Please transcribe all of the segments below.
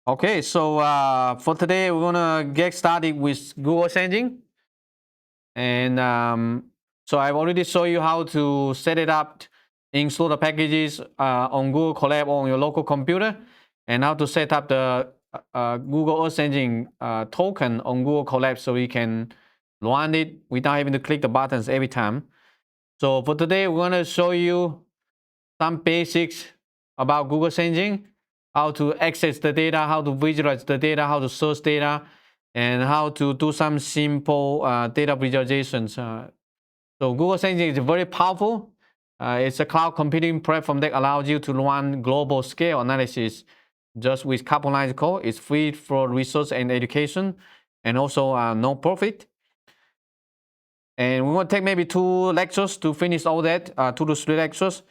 Okay, so for today, we're gonna get started with Google Engine. And so I've already shown you how to set it up, install the packages on Google Colab or on your local computer, and how to set up the Google Earth Engine token on Google Colab so you can run it without having to click the buttons every time. So for today, we're gonna show you some basics about Google Engine, how to access the data, how to visualize the data, how to source data, and how to do some simple data visualizations. So Google Engine is very powerful. It's a cloud computing platform that allows you to run global scale analysis just with couple lines of code. It's free for research and education, and also no profit. And we're going to take maybe 2 lectures to finish all that, 2 to 3 lectures.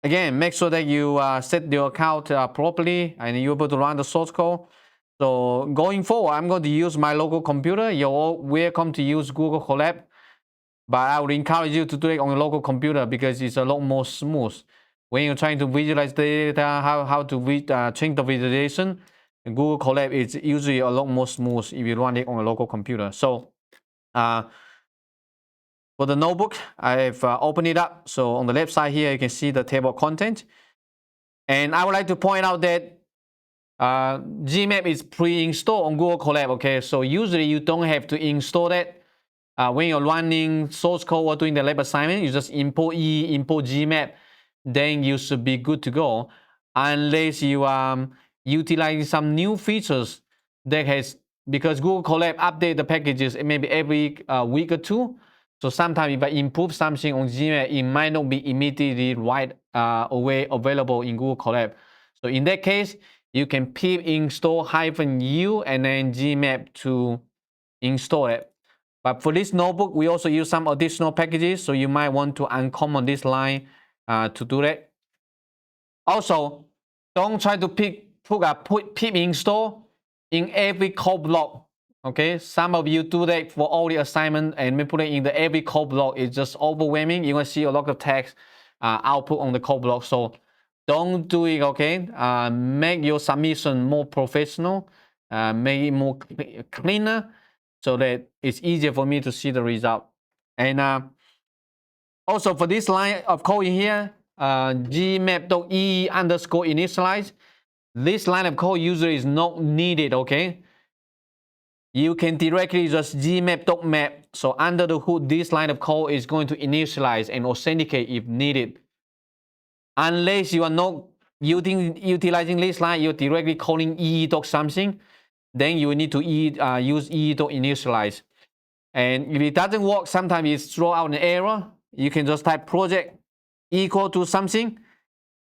Again, make sure that you set your account properly and you're able to run the source code. So going forward, I'm going to use my local computer. You're welcome to use Google Colab, but I would encourage you to do it on your local computer because it's a lot more smooth. When you're trying to visualize the data, how to change the visualization, Google Colab is usually a lot more smooth if you run it on a local computer. So for the notebook, I've opened it up. So on the left side here, you can see the table of content. And I would like to point out that Geemap is pre-installed on Google Colab, okay? So usually you don't have to install that. When you're running source code or doing the lab assignment, you just import import Geemap, then you should be good to go. Unless you utilizing some new features that has, because Google Colab update the packages maybe every week or two. So sometimes if I improve something on Geemap, it might not be immediately right away available in Google Colab. So in that case, you can pip install -u and then Geemap to install it. But for this notebook, we also use some additional packages, so you might want to uncomment this line to do that. Also, don't try to put pip install in every code block. Okay, some of you do that for all the assignment and put it in the every code block. It's just overwhelming. You're gonna see a lot of text output on the code block. So don't do it. Okay, make your submission more professional, make it more cleaner, so that it's easier for me to see the result. And also for this line of code in here, gmap.e underscore initialize. This line of code usually is not needed. Okay. You can directly just gmap.map. So under the hood, this line of code is going to initialize and authenticate if needed. Unless you are not utilizing this line, you're directly calling something, then you need to use initialize. And if it doesn't work, sometimes it throws out an error. You can just type project equal to something,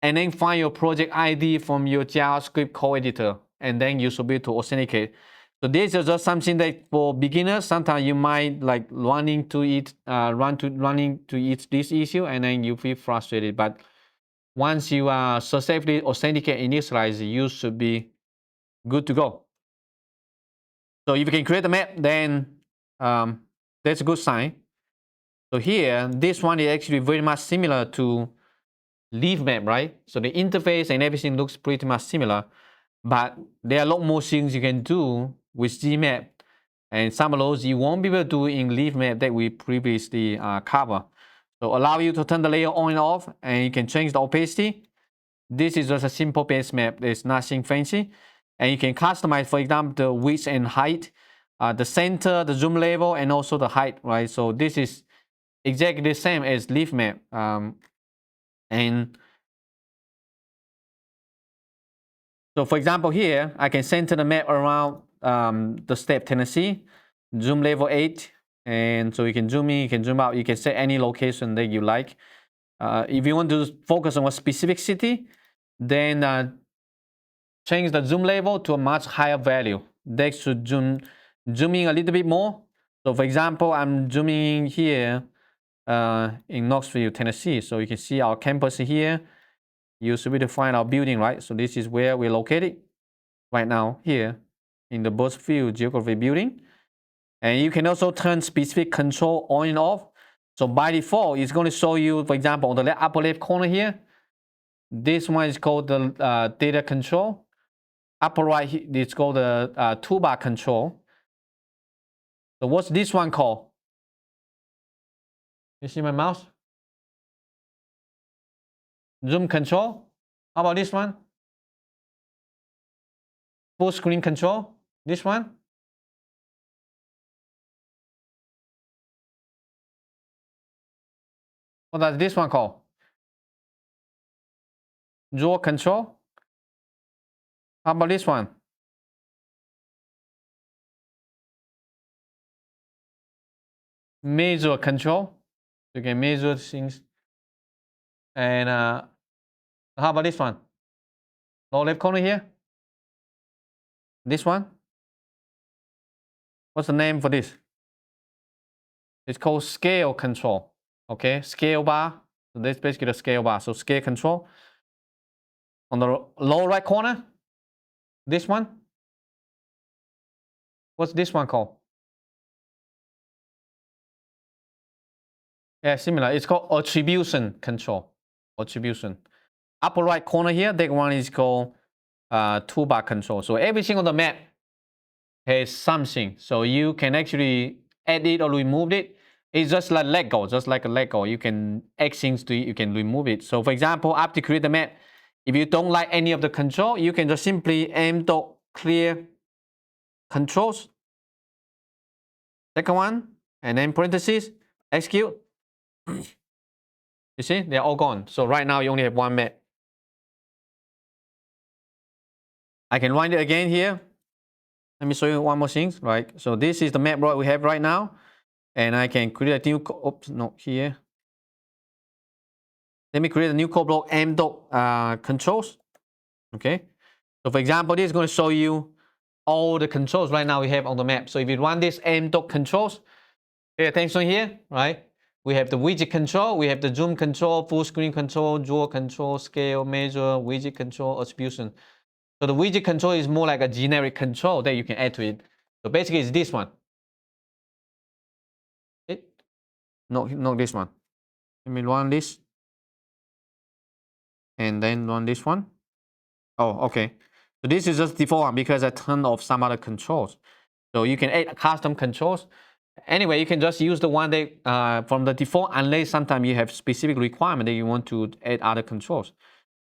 and then find your project ID from your JavaScript code editor, and then you should be able to authenticate. So this is just something that for beginners, sometimes you might like running to this issue, and then you feel frustrated. But once you successfully authenticate initialize, you should be good to go. So if you can create a map, then that's a good sign. So here, this one is actually very much similar to leaf map, right? So the interface and everything looks pretty much similar, but there are a lot more things you can do with Geemap, and some of those you won't be able to do in leaf map that we previously covered. So allow you to turn the layer on and off, and you can change the opacity. This is just a simple base map. There's nothing fancy, and you can customize, for example, the width and height, the center, the zoom level, and also the height, right? So this is exactly the same as leaf map. And so for example here, I can center the map around the state Tennessee, zoom level 8, and so you can zoom in, you can zoom out, you can set any location that you like. If you want to focus on a specific city, then change the zoom level to a much higher value. That should zoom in a little bit more. So for example, I'm zooming in here in Knoxville, Tennessee. So you can see our campus here. You should be able to find our building, right? So this is where we're located right now, here in the Buzzfield Geography building. And you can also turn specific control on and off. So by default, it's going to show you, for example, on the upper left corner here. This one is called the data control. Upper right, it's called the toolbar control. So what's this one called? You see my mouse? Zoom control. How about this one? Full screen control. This one. What does this one call? Draw control. How about this one? Measure control. You can measure things. And how about this one? Lower left corner here. This one. What's the name for this? It's called scale control. Okay, scale bar. So that's basically the scale bar. So scale control. On the lower right corner, this one. What's this one called? Yeah, similar. It's called attribution control. Attribution. Upper right corner here, that one is called toolbar control. So every single the map has something. So you can actually add it or remove it. It's just like Lego, just like a Lego. You can add things to it, you can remove it. So for example, after you create the map, if you don't like any of the control, you can just simply m.clear controls. Second one, and then parentheses, execute. You see, they're all gone. So right now you only have one map. I can run it again here. Let me show you one more thing, right? So this is the map we have right now. And I can create a new, oops, not here. Let me create a new code block m.controls. Okay. So for example, this is going to show you all the controls right now we have on the map. So if you run this m.controls, pay attention here, right? We have the widget control, we have the zoom control, full screen control, draw control, scale, measure, widget control, attribution. So the widget control is more like a generic control that you can add to it. So basically it's this one. No, not this one. Let me run this. And then run this one. Oh, okay. So this is just default one because I turned off some other controls. So you can add custom controls. Anyway, you can just use the one that from the default unless sometimes you have specific requirement that you want to add other controls.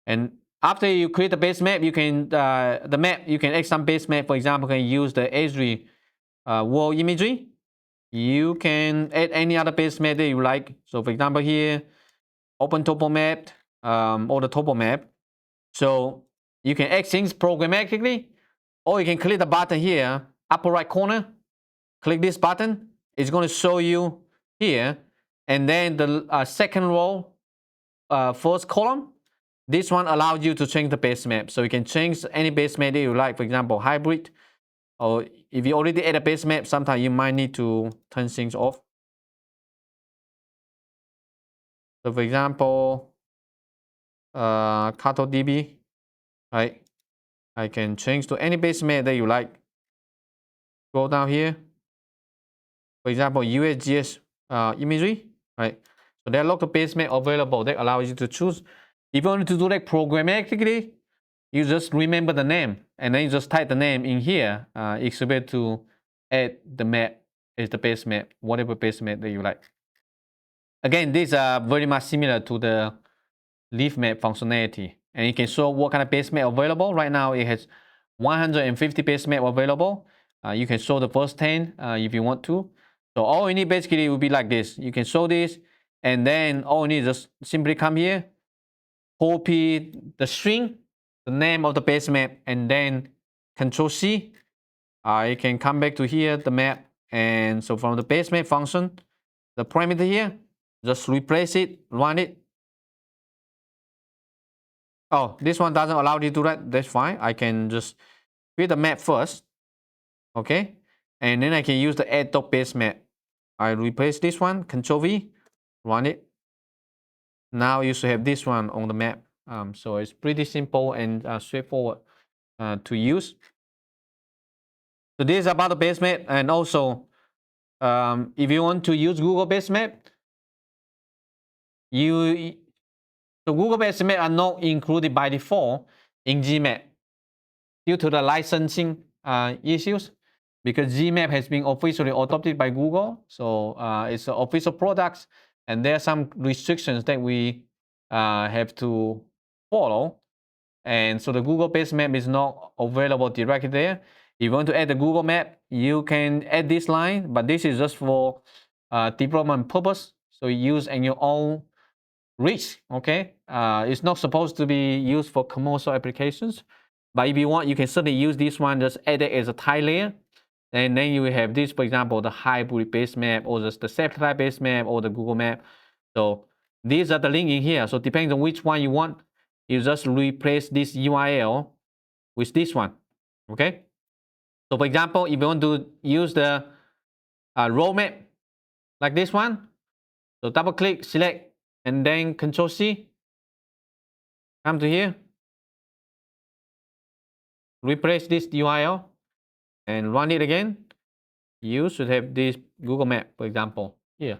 And after you create the base map, you can the map you can add some base map. For example, you can use the Esri world imagery. You can add any other base map that you like. So for example, here, open topo map or the topo map. So you can add things programmatically, or you can click the button here, upper right corner. Click this button. It's going to show you here, and then the second row, first column. This one allows you to change the base map. So you can change any base map that you like. For example, hybrid. Or if you already add a base map, sometimes you might need to turn things off. So for example, CartoDB, right? I can change to any base map that you like. Go down here. For example, USGS imagery, right? So there are lots of base map available that allows you to choose. If you want to do that programmatically, you just remember the name and then you just type the name in here. It's able to add the map as the base map, whatever base map that you like. Again, these are very much similar to the leaf map functionality. And you can show what kind of base map available. Right now, it has 150 base map available. You can show the first 10 if you want to. So all you need basically will be like this. You can show this, and then all you need is just simply come here, copy the string, the name of the base map, and then Control C. You can come back to here, the map, and so from the base map function, the parameter here, just replace it, run it. Oh, this one doesn't allow you to do that. That's fine. I can just create the map first. Okay. And then I can use the add base map. I replace this one, Control V, run it. Now you should have this one on the map. So it's pretty simple and straightforward to use. So this is about the base map. And also, if you want to use Google base map, the Google base map are not included by default in Geemap. due to the licensing issues, because Geemap has been officially adopted by Google, so it's an official product, and there are some restrictions that we have to follow. And so the Google-based map is not available directly there. If you want to add the Google map, you can add this line, but this is just for development purpose. So use in your own risk, okay? It's not supposed to be used for commercial applications, but if you want, you can certainly use this one, just add it as a tile layer. And then you will have this, for example, the hybrid base map, or just the satellite base map, or the Google map. So these are the link in here. So depending on which one you want, you just replace this URL with this one, okay? So for example, if you want to use the road map like this one, so double click, select, and then Control C, come to here, replace this URL, and run it again. You should have this Google Map, for example, here.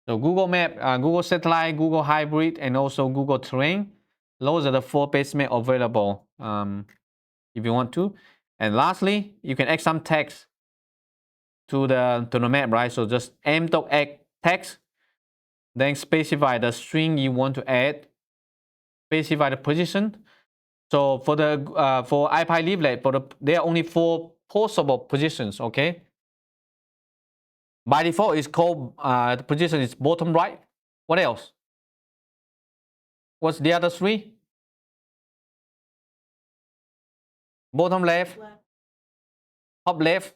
So Google Map, Google Satellite, Google Hybrid, and also Google Terrain. Those are the 4 base maps available if you want to. And lastly, you can add some text to the map, right? So just m.add text, then specify the string you want to add, specify the position. So for the for iPi leaflet, there are only 4 possible positions, okay? By default, it's called the position is bottom right. What else? What's the other 3? Bottom left, top left,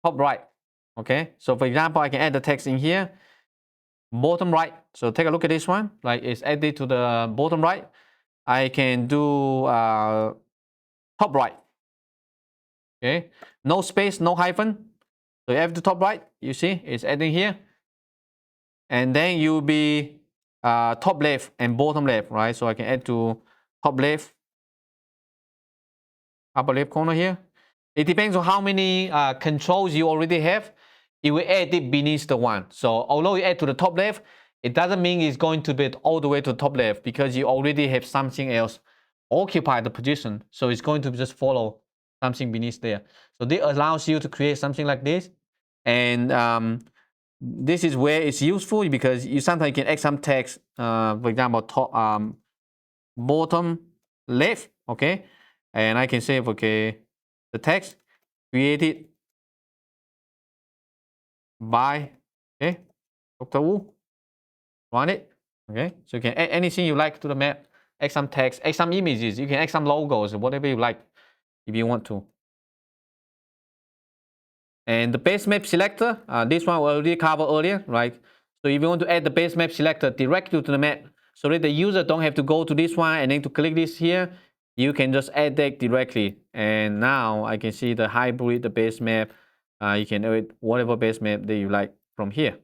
top right. Okay, so for example, I can add the text in here, bottom right. So take a look at this one, like it's added to the bottom right. I can do top right. Okay, no space, no hyphen. So you have the top right, you see, it's adding here. And then you'll be top left and bottom left, right? So I can add to top left, upper left corner here. It depends on how many controls you already have. It will add it beneath the one. So although you add to the top left, it doesn't mean it's going to be all the way to the top left, because you already have something else occupy the position. So it's going to just follow something beneath there. So this allows you to create something like this. And this is where it's useful, because you sometimes can add some text, for example, top, bottom left, okay? And I can say, okay, the text created by, okay, Dr. Wu, run it, okay? So you can add anything you like to the map, add some text, add some images, you can add some logos, whatever you like, if you want to. And the base map selector, this one we already covered earlier, right? So if you want to add the base map selector directly to the map, so that the user don't have to go to this one and then to click this here, you can just add that directly. And now I can see the hybrid, the base map. You can add whatever base map that you like from here.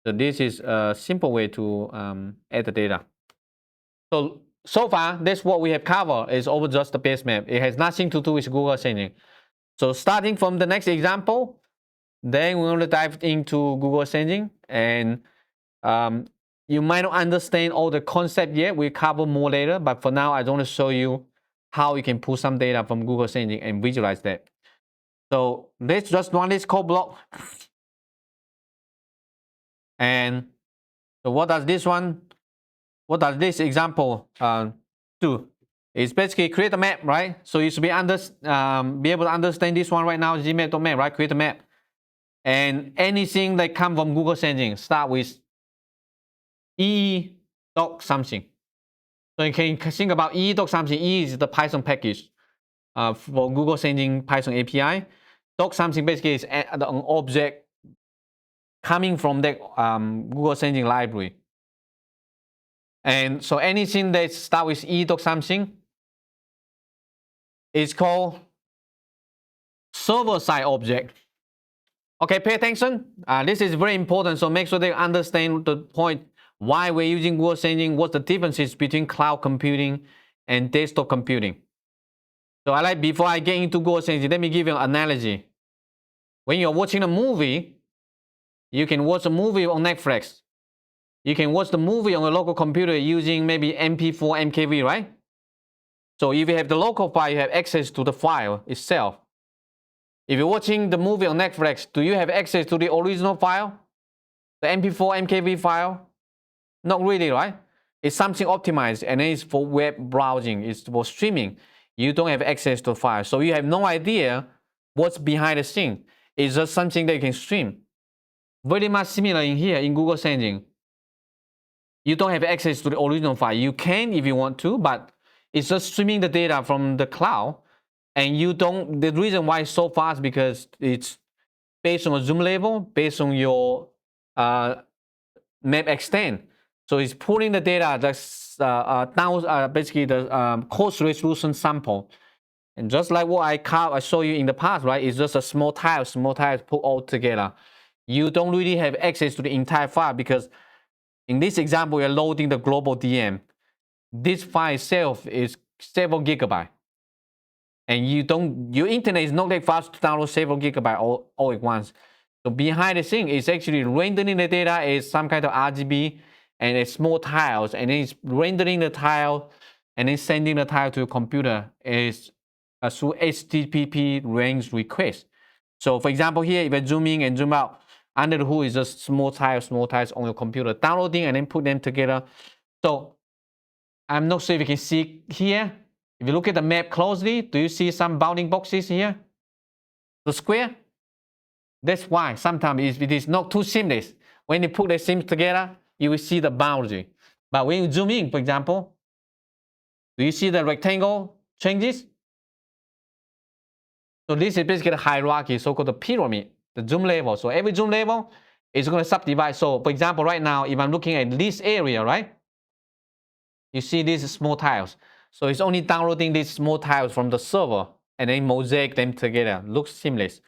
So this is a simple way to add the data. So far, that's what we have covered is over just the base map. It has nothing to do with Google Earth Engine. So starting from the next example, then we're going to dive into Google Earth Engine. And you might not understand all the concept yet. We'll cover more later. But for now, I want to show you how you can pull some data from Google Earth Engine and visualize that. So let's just run this code block. And so what does this example do? It's basically create a map, right? So you should be able to understand this one right now, Geemap.map, right? Create a map. And anything that comes from Google Earth Engine start with e.doc something. So you can think about e.doc something. E is the Python package for Google Earth Engine Python API. Doc something basically is an object coming from the Google Earth Engine library. And so anything that starts with e.doc something is called server-side object. Okay, pay attention. This is very important, so make sure they understand the point why we're using Google Earth Engine, what the differences between cloud computing and desktop computing. So before I get into Google Earth Engine, let me give you an analogy. When you're watching a movie, you can watch a movie on Netflix. You can watch the movie on a local computer using maybe MP4, MKV, right? So if you have the local file, you have access to the file itself. If you're watching the movie on Netflix, do you have access to the original file? The MP4, MKV file? Not really, right? It's something optimized and it's for web browsing, it's for streaming. You don't have access to the file. So you have no idea what's behind the scene. It's just something that you can stream. Very much similar in here in Google Sending. You don't have access to the original file. You can if you want to, but it's just streaming the data from the cloud. And you don't, the reason why it's so fast because it's based on a zoom level, based on your map extent. So it's pulling the data that's basically the coarse resolution sample. And just like what I showed you in the past, right? It's just a small tiles put all together. You don't really have access to the entire file because in this example, you're loading the global DM. This file itself is several gigabytes. And your internet is not that fast to download several gigabytes all at once. So behind the scene, it's actually rendering the data as some kind of RGB and it's small tiles, and then it's rendering the tile and then sending the tile to a computer as through HTTP range request. So for example, here, if I zoom in and zoom out, under the hood is just small tiles on your computer, downloading and then put them together. So I'm not sure if you can see here. If you look at the map closely, do you see some bounding boxes here? The square? That's why sometimes it is not too seamless. When you put the seams together, you will see the boundary. But when you zoom in, for example, do you see the rectangle changes? So this is basically the hierarchy, so-called the pyramid, the zoom level. So every zoom level is going to subdivide. So for example, right now, if I'm looking at this area, right? You see these small tiles. So it's only downloading these small tiles from the server and then mosaic them together. Looks seamless.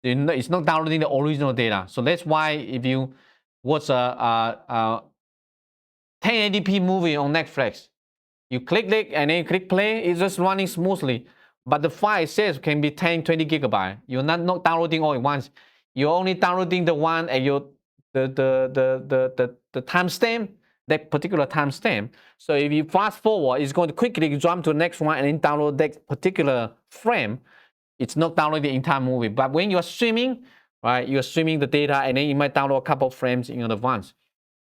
It's not downloading the original data. So that's why if you watch a 1080p movie on Netflix, you click and then you click play, it's just running smoothly. But the file itself can be 10, 20 gigabytes. You're not downloading all at once. You're only downloading the one at your the timestamp, that particular timestamp. So if you fast forward, it's going to quickly jump to the next one and then download that particular frame. It's not downloading the entire movie. But when you're streaming, right, you're streaming the data and then you might download a couple of frames in advance.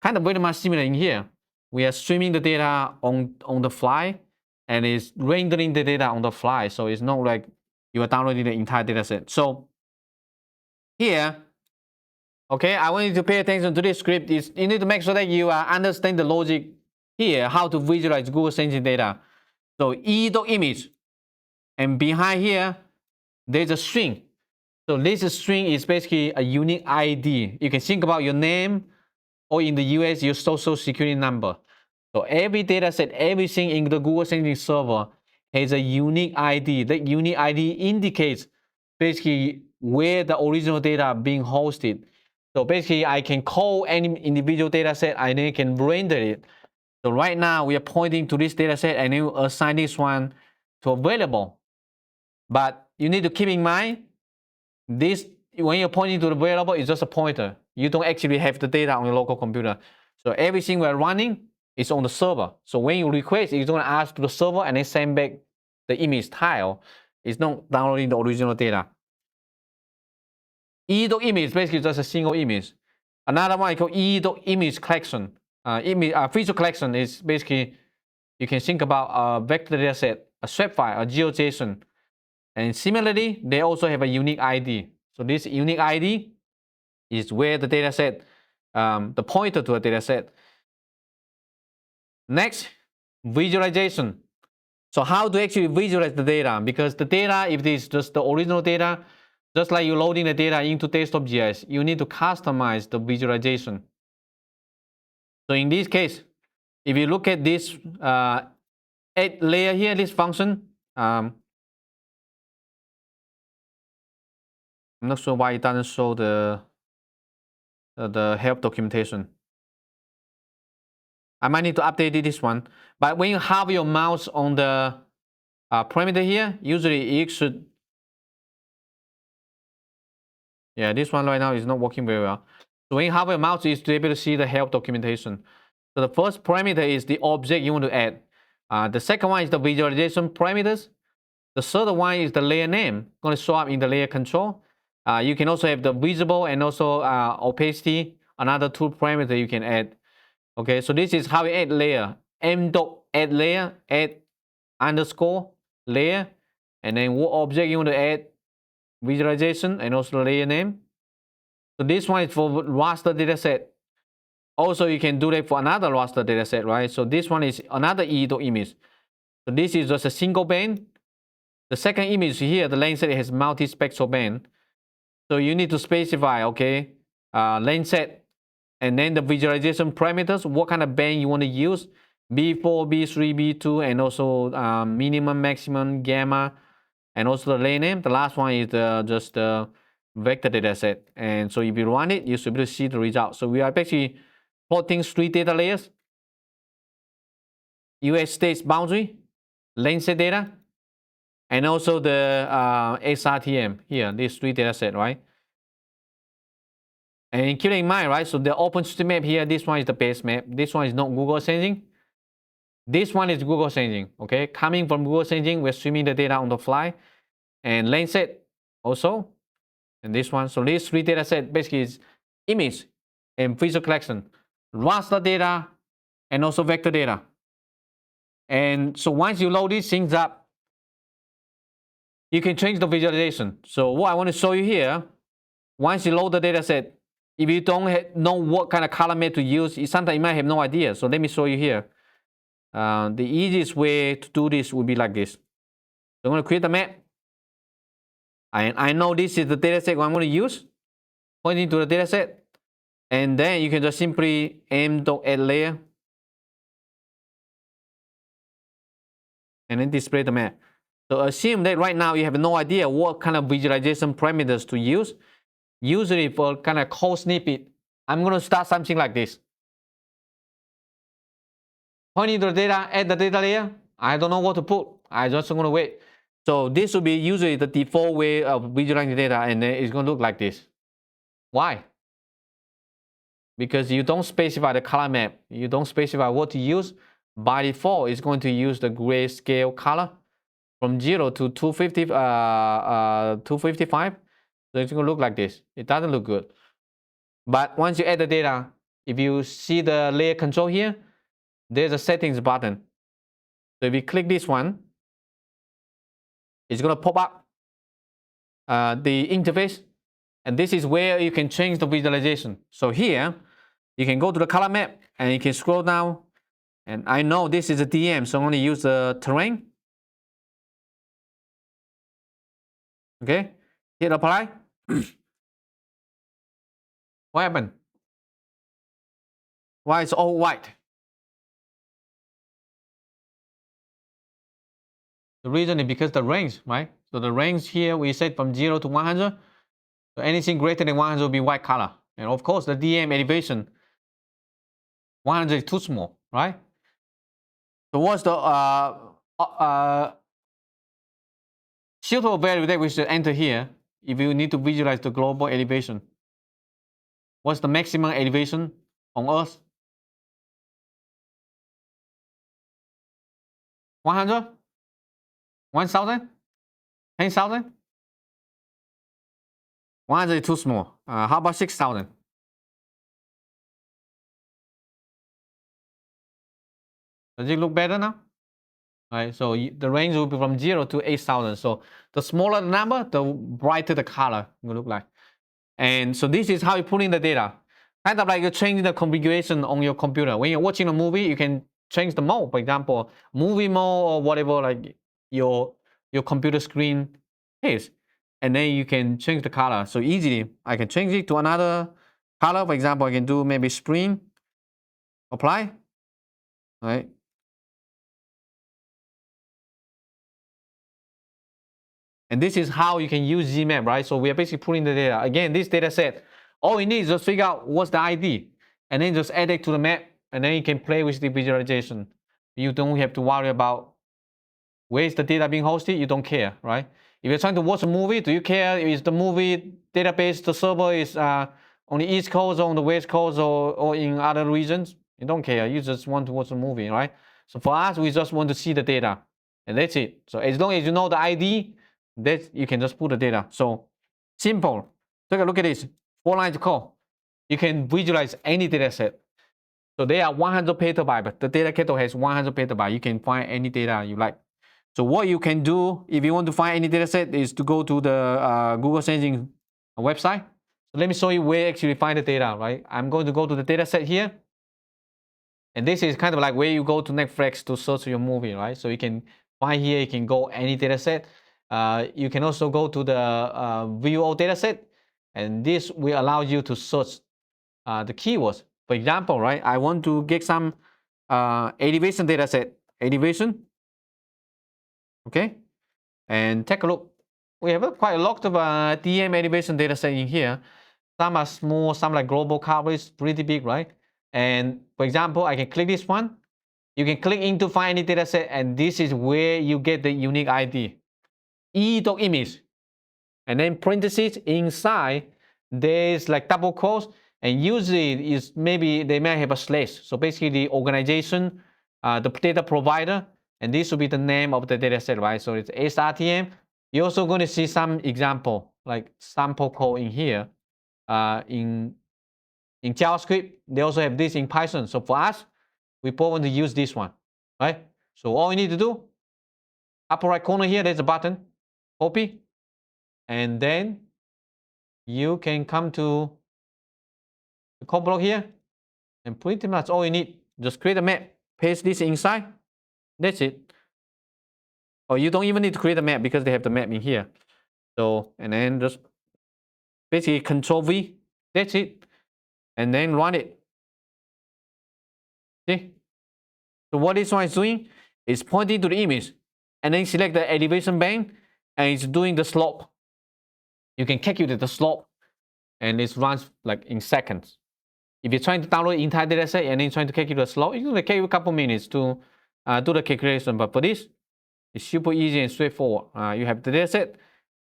Kind of very much similar in here. We are streaming the data on the fly and it's rendering the data on the fly. So it's not like you are downloading the entire data set. So here, okay, I want you to pay attention to this script. You need to make sure that you understand the logic here, how to visualize Google Sensing data. So e.image, and behind here, there's a string. So this string is basically a unique ID. You can think about your name, or in the US, your social security number. So every data set, everything in the Google Sensing server has a unique ID. That unique ID indicates basically where the original data are being hosted. So basically, I can call any individual data set and then can render it. So right now, we are pointing to this data set and then assign this one to available. But you need to keep in mind, this, when you're pointing to the variable, it's just a pointer. You don't actually have the data on your local computer. So everything we're running is on the server. So when you request, it's going to ask to the server and then send back the image tile. It's not downloading the original data. E.image is basically just a single image. Another one is called E.image collection. Feature collection is basically, you can think about a vector data set, a swap file, a GeoJSON. And similarly, they also have a unique ID. So this unique ID is where the data set, the pointer to a data set. Next, visualization. So how to actually visualize the data? Because the data, if it is just the original data, just like you're loading the data into desktop GIS, you need to customize the visualization. So in this case, if you look at this add layer here, this function, I'm not sure why it doesn't show the help documentation. I might need to update this one. But when you have your mouse on the parameter here, usually it should. Yeah, this one right now is not working very well. So when you have your mouse, is to be able to see the help documentation. So the first parameter is the object you want to add. The second one is the visualization parameters. The third one is the layer name, going to show up in the layer control. You can also have the visible and also opacity, another two parameters you can add. Okay, so this is how you add layer. M.add layer, add underscore layer, and then what object you want to add visualization and also the layer name. So this one is for raster dataset. Also, you can do that for another raster dataset, right? So this one is another EDO image. So this is just a single band. The second image here, the lens set has multi-spectral band. So you need to specify, okay, lens set, and then the visualization parameters, what kind of band you want to use, B4, B3, B2, and also minimum, maximum, gamma, and also the layer name. The last one is just the vector dataset. And so if you run it, you should be able to see the result. So we are basically plotting 3 data layers: US states boundary, lens set data, and also the SRTM here, these 3 data set, right? And keep in mind, right? So the OpenStreetMap here, this one is the base map. This one is not Google Sensing. This one is Google Sensing, okay? Coming from Google Sensing, we're streaming the data on the fly. And lens set also, and this one. So these 3 data set basically is image and visual collection, raster data, and also vector data. And so once you load these things up, you can change the visualization. So what I want to show you here, once you load the data set, if you don't know what kind of color map to use, sometimes you might have no idea. So let me show you here. The easiest way to do this would be like this. So I'm going to create a map. I know this is the data set I'm going to use, pointing to the data set. And then you can just simply m.add layer. And then display the map. So assume that right now you have no idea what kind of visualization parameters to use. Usually for kind of code snippet, I'm going to start something like this. Pointing to the data, add the data layer. I don't know what to put. I just going to wait. So this will be usually the default way of visualizing the data, and then it's going to look like this. Why? Because you don't specify the color map. You don't specify what to use. By default, it's going to use the grayscale color from 0 to 255. So it's going to look like this. It doesn't look good. But once you add the data, if you see the layer control here, there's a settings button. So if you click this one, it's going to pop up the interface. And this is where you can change the visualization. So here, you can go to the color map and you can scroll down. And I know this is a DM, so I'm going to use the terrain. Okay, hit apply. What happened? Why it's all white? The reason is because the range, right? So the range here we set from 0 to 100. So anything greater than 100 will be white color. And of course, the DM elevation, 100 is too small, right? So what's the suitable value that we should enter here if you need to visualize the global elevation? What's the maximum elevation on Earth? 100? 1,000? 10,000? 100 is too small. How about 6,000? Does it look better now? Right, so the range will be from 0 to 8,000. So the smaller the number, the brighter the color will look like. And so this is how you put in the data. Kind of like you change the configuration on your computer. When you're watching a movie, you can change the mode. For example, movie mode or whatever, like your computer screen is. And then you can change the color. So easily, I can change it to another color. For example, I can do maybe spring. Apply. All right. And this is how you can use Geemap, right? So we are basically putting the data. Again, this data set, all you need is just figure out what's the ID. And then just add it to the map. And then you can play with the visualization. You don't have to worry about where is the data being hosted. You don't care, right? If you're trying to watch a movie, do you care if the movie database, the server is on the East Coast or on the West Coast or in other regions? You don't care. You just want to watch a movie, right? So for us, we just want to see the data, and that's it. So as long as you know the ID, that you can just put the data. So simple. Take a look at this. 4 lines of code. You can visualize any data set. So they are 100 petabyte, but the data catalog has 100 petabyte. You can find any data you like. So what you can do if you want to find any data set is to go to the Google Sensing website. So let me show you where actually find the data, right? I'm going to go to the data set here. And this is kind of like where you go to Netflix to search your movie, right? So you can find here, you can go any data set. You can also go to the view all data set. And this will allow you to search the keywords. For example, right, I want to get some elevation data set, elevation. Okay, and take a look. We have quite a lot of DM elevation data set in here. Some are small, some like global coverage, pretty big, right? And for example, I can click this one. You can click into find any data set, and this is where you get the unique ID. E.image. And then parentheses inside, there's like double quotes, and usually is maybe they may have a slash. So basically the organization, the data provider, and this will be the name of the data set, right? So it's SRTM. You're also going to see some example, like sample code in here. In JavaScript, they also have this in Python. So for us, we probably want to use this one, right? So all you need to do, upper right corner here, there's a button, copy, and then you can come to the code block here, and pretty much all you need, just create a map, paste this inside, that's it. Or you don't even need to create a map because they have the map in here. So, and then just basically Control V, that's it, and then run it. See? So what this one is doing is pointing to the image, and then select the elevation band, and it's doing the slope. You can calculate the slope, and it runs like in seconds. If you're trying to download the entire data set and then trying to calculate the slope, it's going to take you a couple minutes to do the calculation. But for this, it's super easy and straightforward. You have the data set,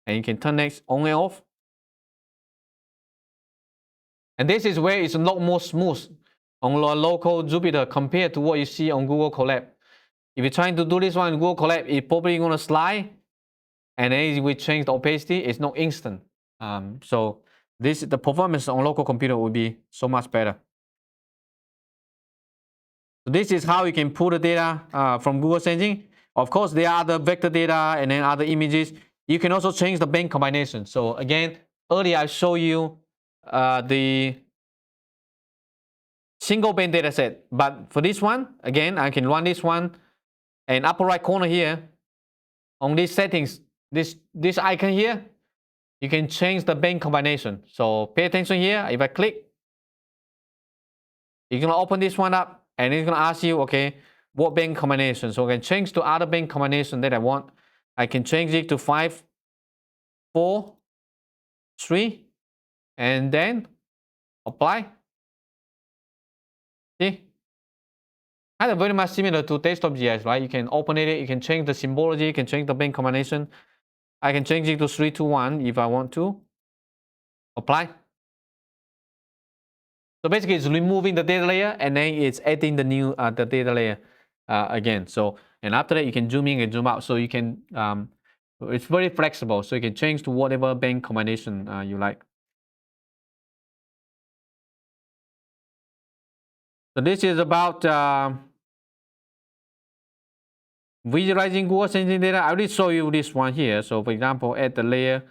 and you can turn next on and off. And this is where it's a lot more smooth on local Jupyter compared to what you see on Google Colab. If you're trying to do this one in Google Colab, it's probably going to slide, and then we change the opacity. It's not instant. So the performance on local computer will be so much better. So this is how you can pull the data from Google Sensing. Of course, there are other vector data and then other images. You can also change the band combination. So again, earlier I showed you the single band data set. But for this one, again, I can run this one, and upper right corner here, on these settings, this icon here, you can change the band combination. So pay attention here. If I click, you're going to open this one up, and it's going to ask you, okay, what band combination? So I can change to other band combination that I want. I can change it to 5, 4, 3, and then apply. See? Kind of very much similar to desktop GIS, right? You can open it, you can change the symbology, you can change the band combination. I can change it to 3, 2, 1 if I want to. Apply. So basically, it's removing the data layer, and then it's adding the new the data layer again. So, and after that, you can zoom in and zoom out. So you can, it's very flexible. So you can change to whatever band combination you like. So this is about visualizing Google Sensing data. I already show you this one here. So for example, add the layer,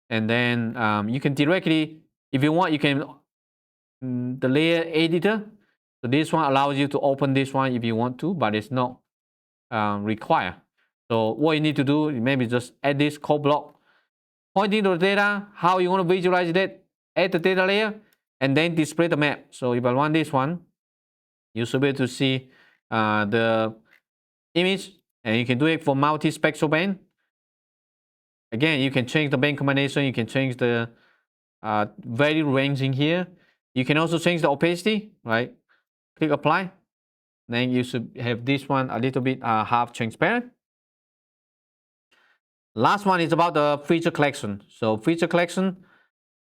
and then you can directly, if you want, you can the layer editor. So this one allows you to open this one if you want to, but it's not required. So what you need to do is maybe just add this code block, pointing to the data, how you want to visualize that, add the data layer, and then display the map. So if I run this one, you should be able to see the image, and you can do it for multi-spectral band. Again, you can change the band combination, you can change the value range in here. You can also change the opacity, right? Click apply. Then you should have this one a little bit half transparent. Last one is about the feature collection. So feature collection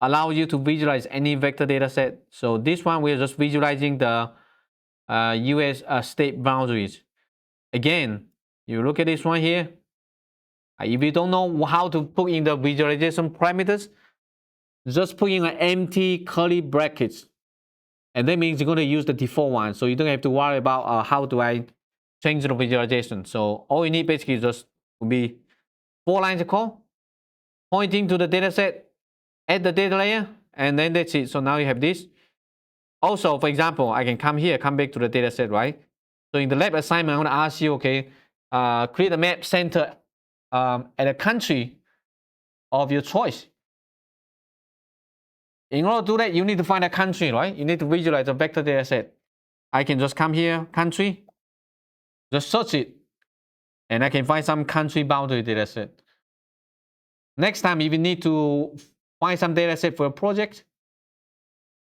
allows you to visualize any vector data set. So this one, we're just visualizing the US state boundaries. again, you look at this one here. If you don't know how to put in the visualization parameters, just put in an empty curly brackets. And that means you're going to use the default one. So you don't have to worry about how do I change the visualization. So all you need basically just will be 4 lines of code, pointing to the data set, add the data layer, and then that's it. So now you have this. Also, for example, I can come here, come back to the data set, right? So in the lab assignment, I'm going to ask you, okay, create a map center at a country of your choice. In order to do that, you need to find a country, right? You need to visualize a vector data set. I can just come here, country, just search it, and I can find some country boundary data set. Next time, if you need to find some data set for a project,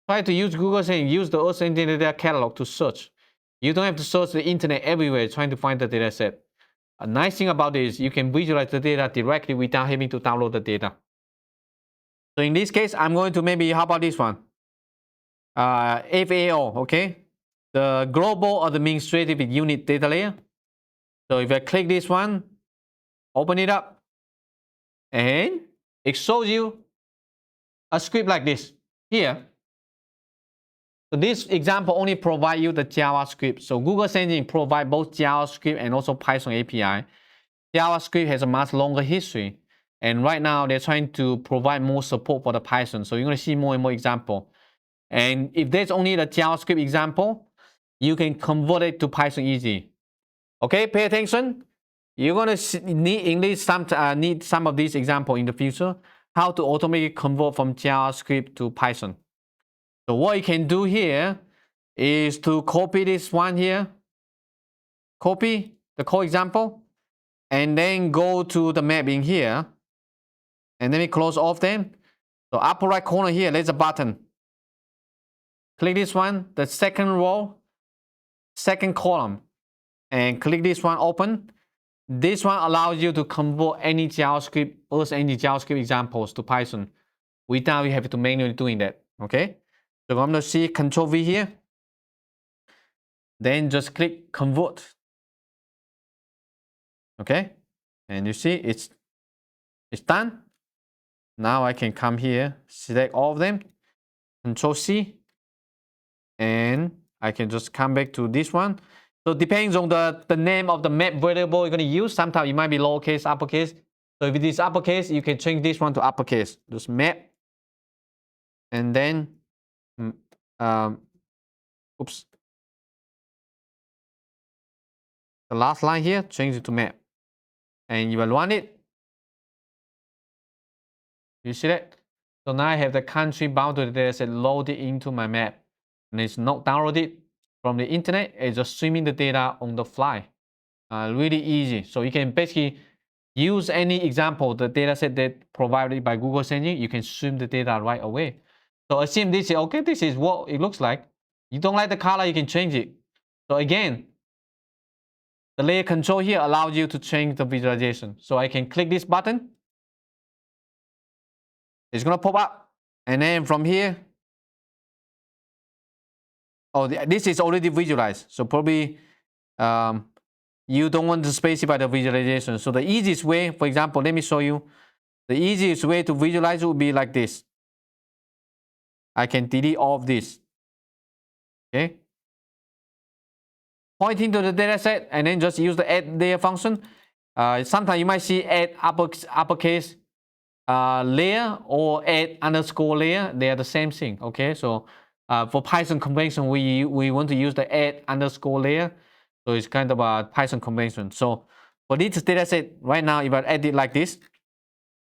try to use Google and use the Earth Engine Data Catalog to search. You don't have to search the internet everywhere trying to find the data set. A nice thing about this, you can visualize the data directly without having to download the data. So in this case, I'm going to maybe, how about this one? FAO, okay? The Global Administrative Unit Data Layer. So if I click this one, open it up, and it shows you a script like this here. So this example only provides you the JavaScript. So Google Engine provides both JavaScript and also Python API. JavaScript has a much longer history. And right now, they're trying to provide more support for the Python. So you're going to see more and more examples. And if there's only the JavaScript example, you can convert it to Python easy. Okay, pay attention. You're going to need some of these examples in the future, how to automatically convert from JavaScript to Python. So what you can do here is to copy this one here, copy the code example, and then go to the map in here, and then we close off them. So upper right corner here, there's a button. Click this one, the second row, second column, and click this one, open. This one allows you to convert any JavaScript or any JavaScript examples to Python without you having to manually doing that. Okay. So I'm going to see Control V here. Then just click Convert. Okay. And you see it's done. Now I can come here, select all of them, Control C, and I can just come back to this one. So it depends on the name of the map variable you're going to use. Sometimes it might be lowercase, uppercase. So if it is uppercase, you can change this one to uppercase. Just map. And then, oops. The last line here, change it to map. And you will run it. You see that? So now I have the country boundary data set loaded into my map. And it's not downloaded from the internet. It's just streaming the data on the fly. Really easy. So you can basically use any example, the data set that provided by Google Engine, you can stream the data right away. So assume this is okay, this is what it looks like. You don't like the color, you can change it. So again, the layer control here allows you to change the visualization. So I can click this button. It's going to pop up. And then from here, oh, this is already visualized. So probably you don't want to specify the visualization. So the easiest way, for example, let me show you. The easiest way to visualize would be like this. I can delete all of this. Okay. Pointing to the data set and then just use the add layer function. Sometimes you might see add uppercase layer or add underscore layer. They are the same thing. Okay. So for Python convention, we want to use the add underscore layer. So it's kind of a Python convention. So for this data set right now, if I add it like this,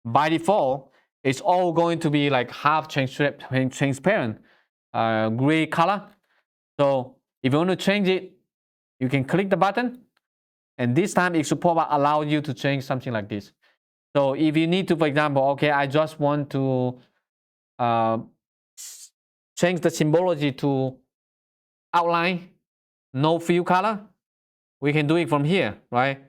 by default, it's all going to be like half transparent, gray color. So if you want to change it, you can click the button, and this time it should allow you to change something like this. So if you need to, for example, okay, I just want to change the symbology to outline, no fill color, we can do it from here, right?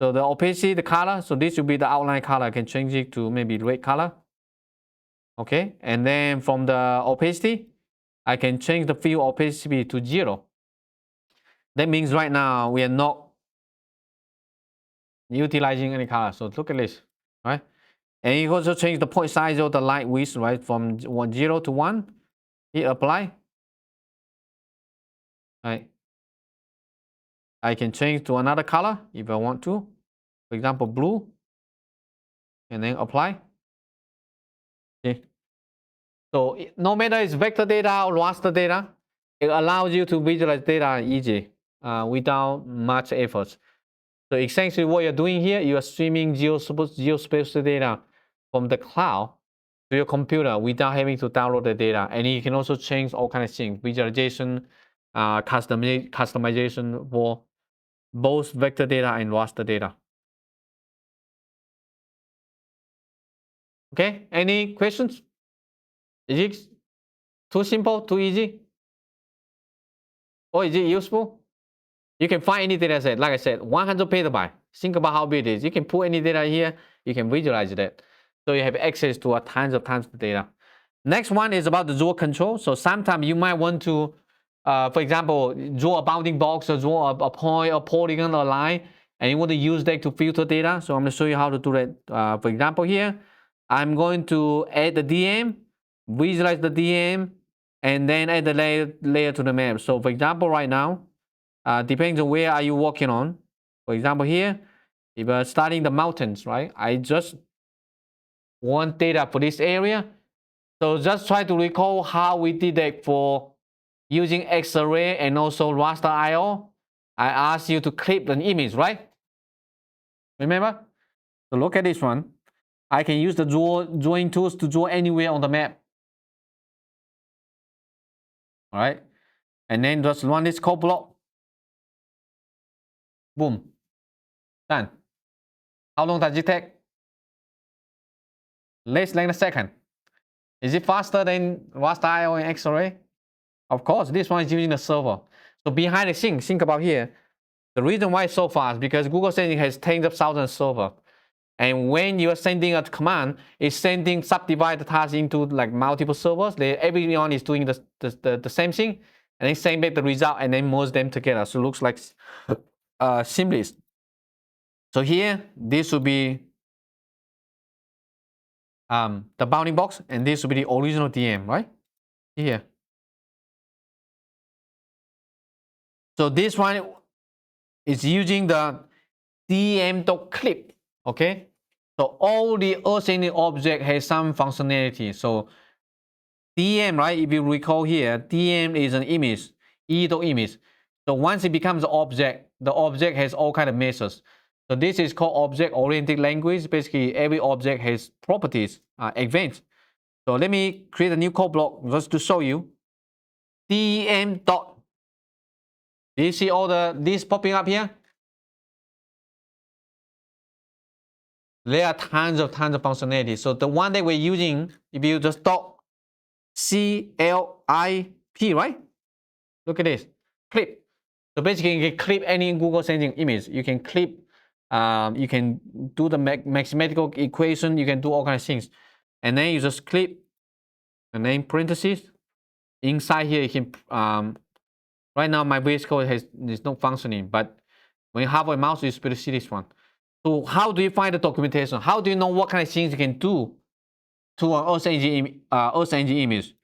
So the opacity, the color, so this will be the outline color. I can change it to maybe red color. Okay, and then from the opacity, I can change the fill opacity to 0. That means right now we are not utilizing any color. So look at this, right? And you also change the point size of the line width, right? From 0 to 1. Hit apply. Right. I can change to another color if I want to. For example, blue. And then apply. Okay. So no matter it's vector data or raster data, it allows you to visualize data easy without much effort. So essentially what you're doing here, you are streaming geospatial data from the cloud to your computer without having to download the data. And you can also change all kinds of things, visualization, customization for both vector data and raster data. Okay, any questions? Is it too simple, too easy? Or is it useful? You can find any data set, like I said, 100 petabyte. Think about how big it is. You can put any data here, you can visualize that. So you have access to tons of data. Next one is about the draw control. So sometimes you might want to, for example, draw a bounding box or draw a point, a polygon, or a line, and you want to use that to filter data. So I'm going to show you how to do that. For example, here, I'm going to add the DM, visualize the DM, and then add the layer to the map. So for example, right now, depends on where are you working on. For example, here, if you're studying the mountains, right? I just want data for this area. So just try to recall how we did that for using X-ray and also raster IO. I asked you to clip an image, right? Remember? So look at this one. I can use the drawing tools to draw anywhere on the map. All right. And then just run this code block. Boom. Done. How long does it take? Less than a second. Is it faster than raster IO and X-ray? Of course, this one is using the server. So behind the scenes, think about here. The reason why it's so fast because Google Sending has tens of thousands of servers. And when you're sending a command, it's sending subdivide the task into like multiple servers. Everyone is doing the same thing, and then send back the result and then merge them together. So it looks like seamless. So here, this will be the bounding box, and this will be the original DM, right? Here. So this one is using the dm.clip, okay? So all the ascending object has some functionality. So DM, right? If you recall here, DM is an image, image. So once it becomes an object, the object has all kind of methods. So this is called object-oriented language. Basically, every object has properties, events. So let me create a new code block just to show you. DM dot. Do you see all this popping up here? There are tons of functionality. So the one that we're using, if you just dot CLIP, right? Look at this, clip. So basically, you can clip any Google Sending image. You can clip, you can do the mathematical equation. You can do all kinds of things. And then you just clip, and then parentheses. Inside here, you can, right now my VS Code is not functioning, but when you have a mouse, you're supposed to see this one. So how do you find the documentation? How do you know what kind of things you can do to an Earth engine image?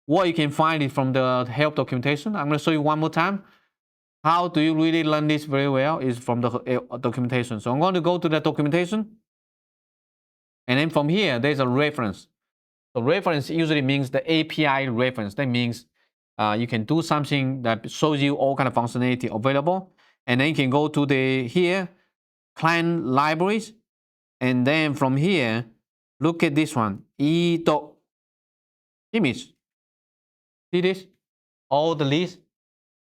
What you can find is from the help documentation. I'm going to show you one more time. How do you really learn this very well is from the documentation. So I'm going to go to the documentation. And then from here, there's a reference. So reference usually means the API reference. That means you can do something that shows you all kind of functionality available. And then you can go to the here, client libraries. And then from here, look at this one, e.image. See this? All the lists.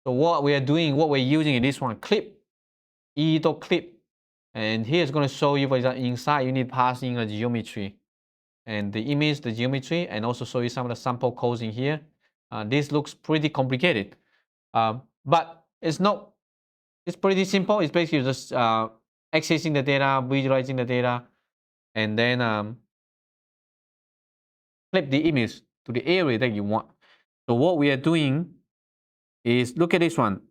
So what we are doing, what we're using in this one, clip, e.clip. And here it's going to show you, for example, inside you need passing a geometry. And the image, the geometry, and also show you some of the sample codes in here. This looks pretty complicated. But it's not, it's pretty simple. It's basically just accessing the data, visualizing the data, and then clip the image to the area that you want. So what we are doing is, look at this one.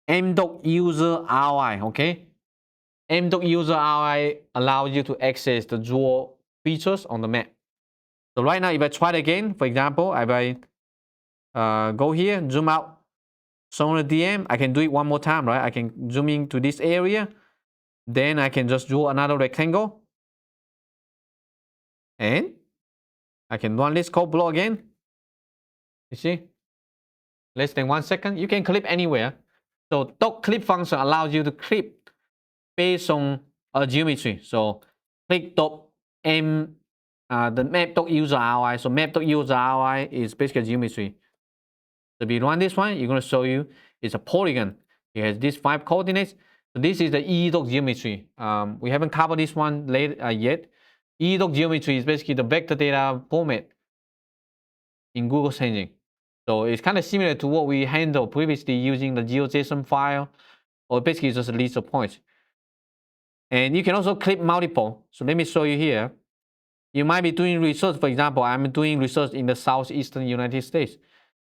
m.user ROI, okay? m.user ROI allows you to access the draw features on the map. So right now, if I try it again, for example, if I go here, zoom out, show on the DM, I can do it one more time, right? I can zoom into this area, then I can just draw another rectangle, and I can run this code block again. You see? Less than 1 second. You can clip anywhere. So dot clip function allows you to clip based on a geometry. So click dot m the map.user ROI. So map.user ROI is basically a geometry. So if you run this one, you're going to show you it's a polygon. It has these 5 coordinates. So this is the e-geometry. We haven't covered this one yet. E-geometry is basically the vector data format in Google Engine. So it's kind of similar to what we handled previously using the GeoJSON file, or basically just a list of points. And you can also clip multiple. So let me show you here. You might be doing research. For example, I'm doing research in the southeastern United States.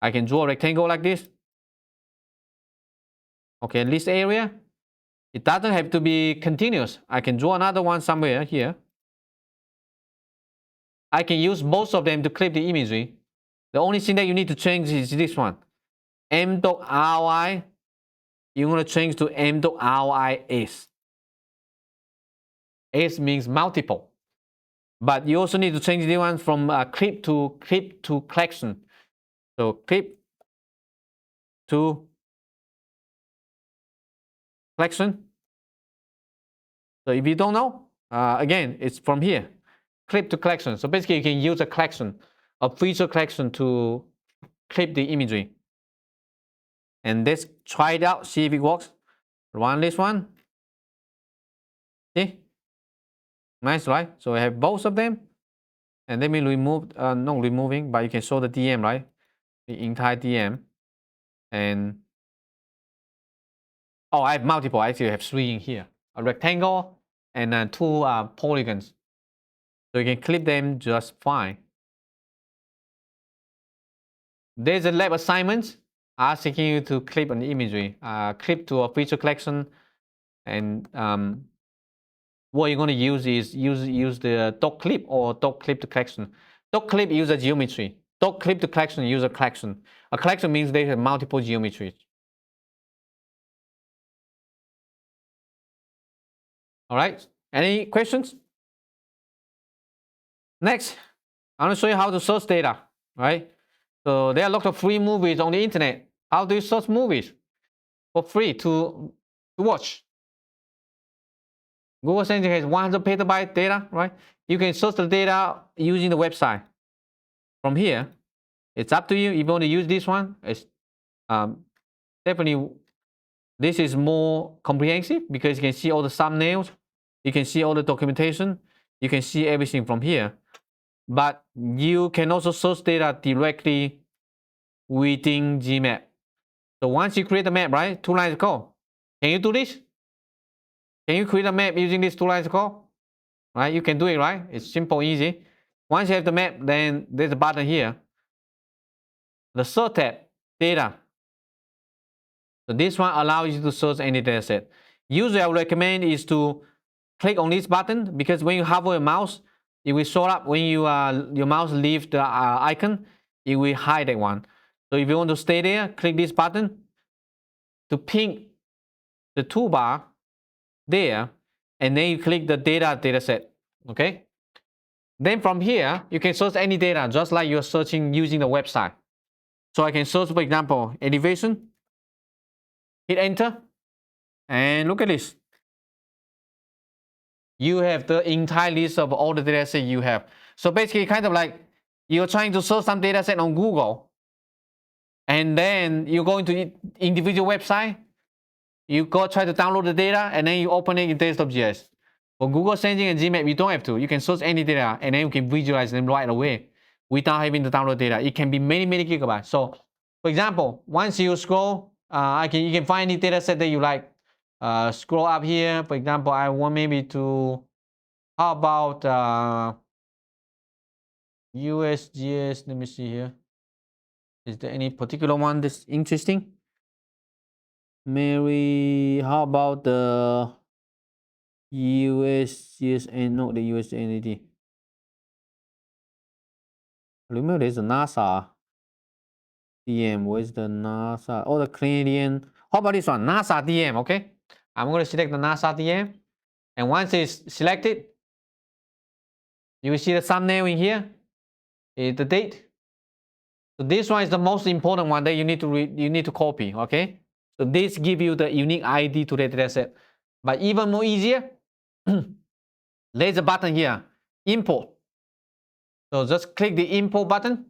I can draw a rectangle like this. Okay, in this area, it doesn't have to be continuous. I can draw another one somewhere here. I can use both of them to clip the imagery. The only thing that you need to change is this one. m.roi, you're going to change to m.rois. S means multiple. But you also need to change the one from clip to collection. So clip to collection. So if you don't know, again, it's from here. Clip to collection. So basically you can use a collection, a feature collection to clip the imagery. And let's try it out, see if it works. Run this one. See? Nice, right? So I have both of them. And let me remove, not removing, but you can show the DM, right? The entire DM. And, oh, I have multiple. I actually have 3 in here. A rectangle and 2 polygons. So you can clip them just fine. There's a lab assignment asking you to clip an imagery, clip to a feature collection, and what you're going to use is use the dot clip or dot clip to collection. Dot clip use a geometry. Dot clip to collection use a collection. A collection means they have multiple geometries. All right. Any questions? Next, I want to show you how to search data. Right. So there are lots of free movies on the internet. How do you search movies for free to watch? Google Engine has 100 petabyte data, right? You can search the data using the website. From here, it's up to you. If you want to use this one, it's definitely, this is more comprehensive because you can see all the thumbnails, you can see all the documentation, you can see everything from here. But you can also source data directly within Geemap. So once you create a map, right, 2 lines of code. Can you do this? Can you create a map using these 2 lines of code? Right, you can do it, right? It's simple, easy. Once you have the map, then there's a button here. The search tab, data. So this one allows you to search any data set. Usually I would recommend is to click on this button because when you hover your mouse, it will show up when you your mouse leaves the icon, it will hide that one. So if you want to stay there, click this button to ping the toolbar there, and then you click the data set. Okay. Then from here, you can search any data just like you're searching using the website. So I can search, for example, elevation, hit enter, and look at this. You have the entire list of all the data set you have. So basically, kind of like you're trying to search some data set on Google, and then you go into individual website, you go try to download the data, and then you open it in desktop.js. For Google Engine and Geemap, you don't have to. You can search any data, and then you can visualize them right away without having to download data. It can be many, many gigabytes. So, for example, once you scroll, you can find any data set that you like. Scroll up here. For example, I want maybe to, how about USGS? Let me see here. Is there any particular one that's interesting? Mary, how about the USGS, no, the USNAD. Remember there's a NASA DM. Where's the NASA? Oh, the Canadian. How about this one? NASA DM, okay? I'm going to select the NASA DM. And once it's selected, you will see the thumbnail in here. Is the date. So this one is the most important one that you need to copy, okay? So this give you the unique ID to the dataset. But even more easier, there's a button here, import. So just click the import button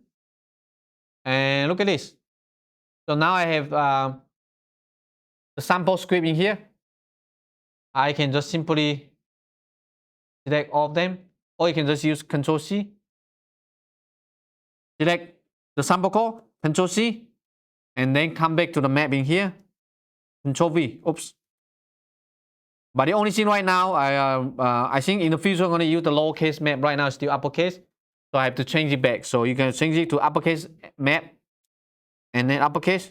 and look at this. So now I have the sample script in here. I can just simply select all of them, or you can just use Control C. Select the sample code, Control C, and then come back to the map in here, Control V. Oops. But the only thing right now, I think in the future I'm going to use the lowercase map. Right now it's still uppercase, so I have to change it back. So you can change it to uppercase map, and then uppercase,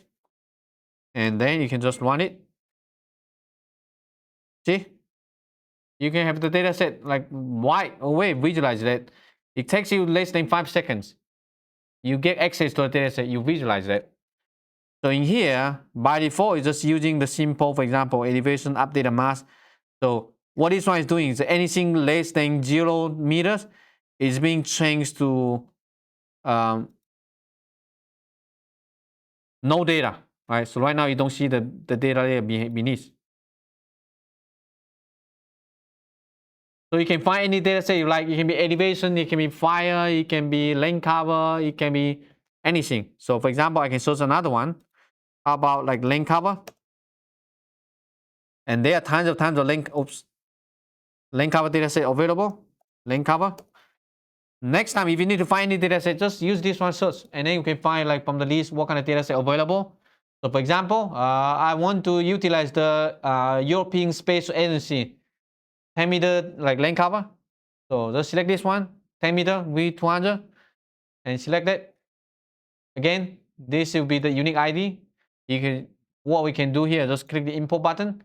and then you can just run it. See, you can have the data set like right away. Visualize that. It takes you less than 5 seconds. You get access to the data set. You visualize that. So in here, by default, it's just using the simple, for example, elevation, update, and mass. So what this one is doing is anything less than 0 meters is being changed to no data, right? So right now you don't see the data there beneath. So you can find any data set you like. It can be elevation, it can be fire, it can be lane cover, it can be anything. So for example, I can search another one. How about like lane cover? And there are tons of lane cover data set available. Lane cover. Next time, if you need to find any data set, just use this one search, and then you can find like from the list what kind of data set available. So for example, I want to utilize the European Space Agency 10 meter like lane cover. So just select this one, 10 meter V200, and select it. Again, this will be the unique ID. What we can do here, just click the import button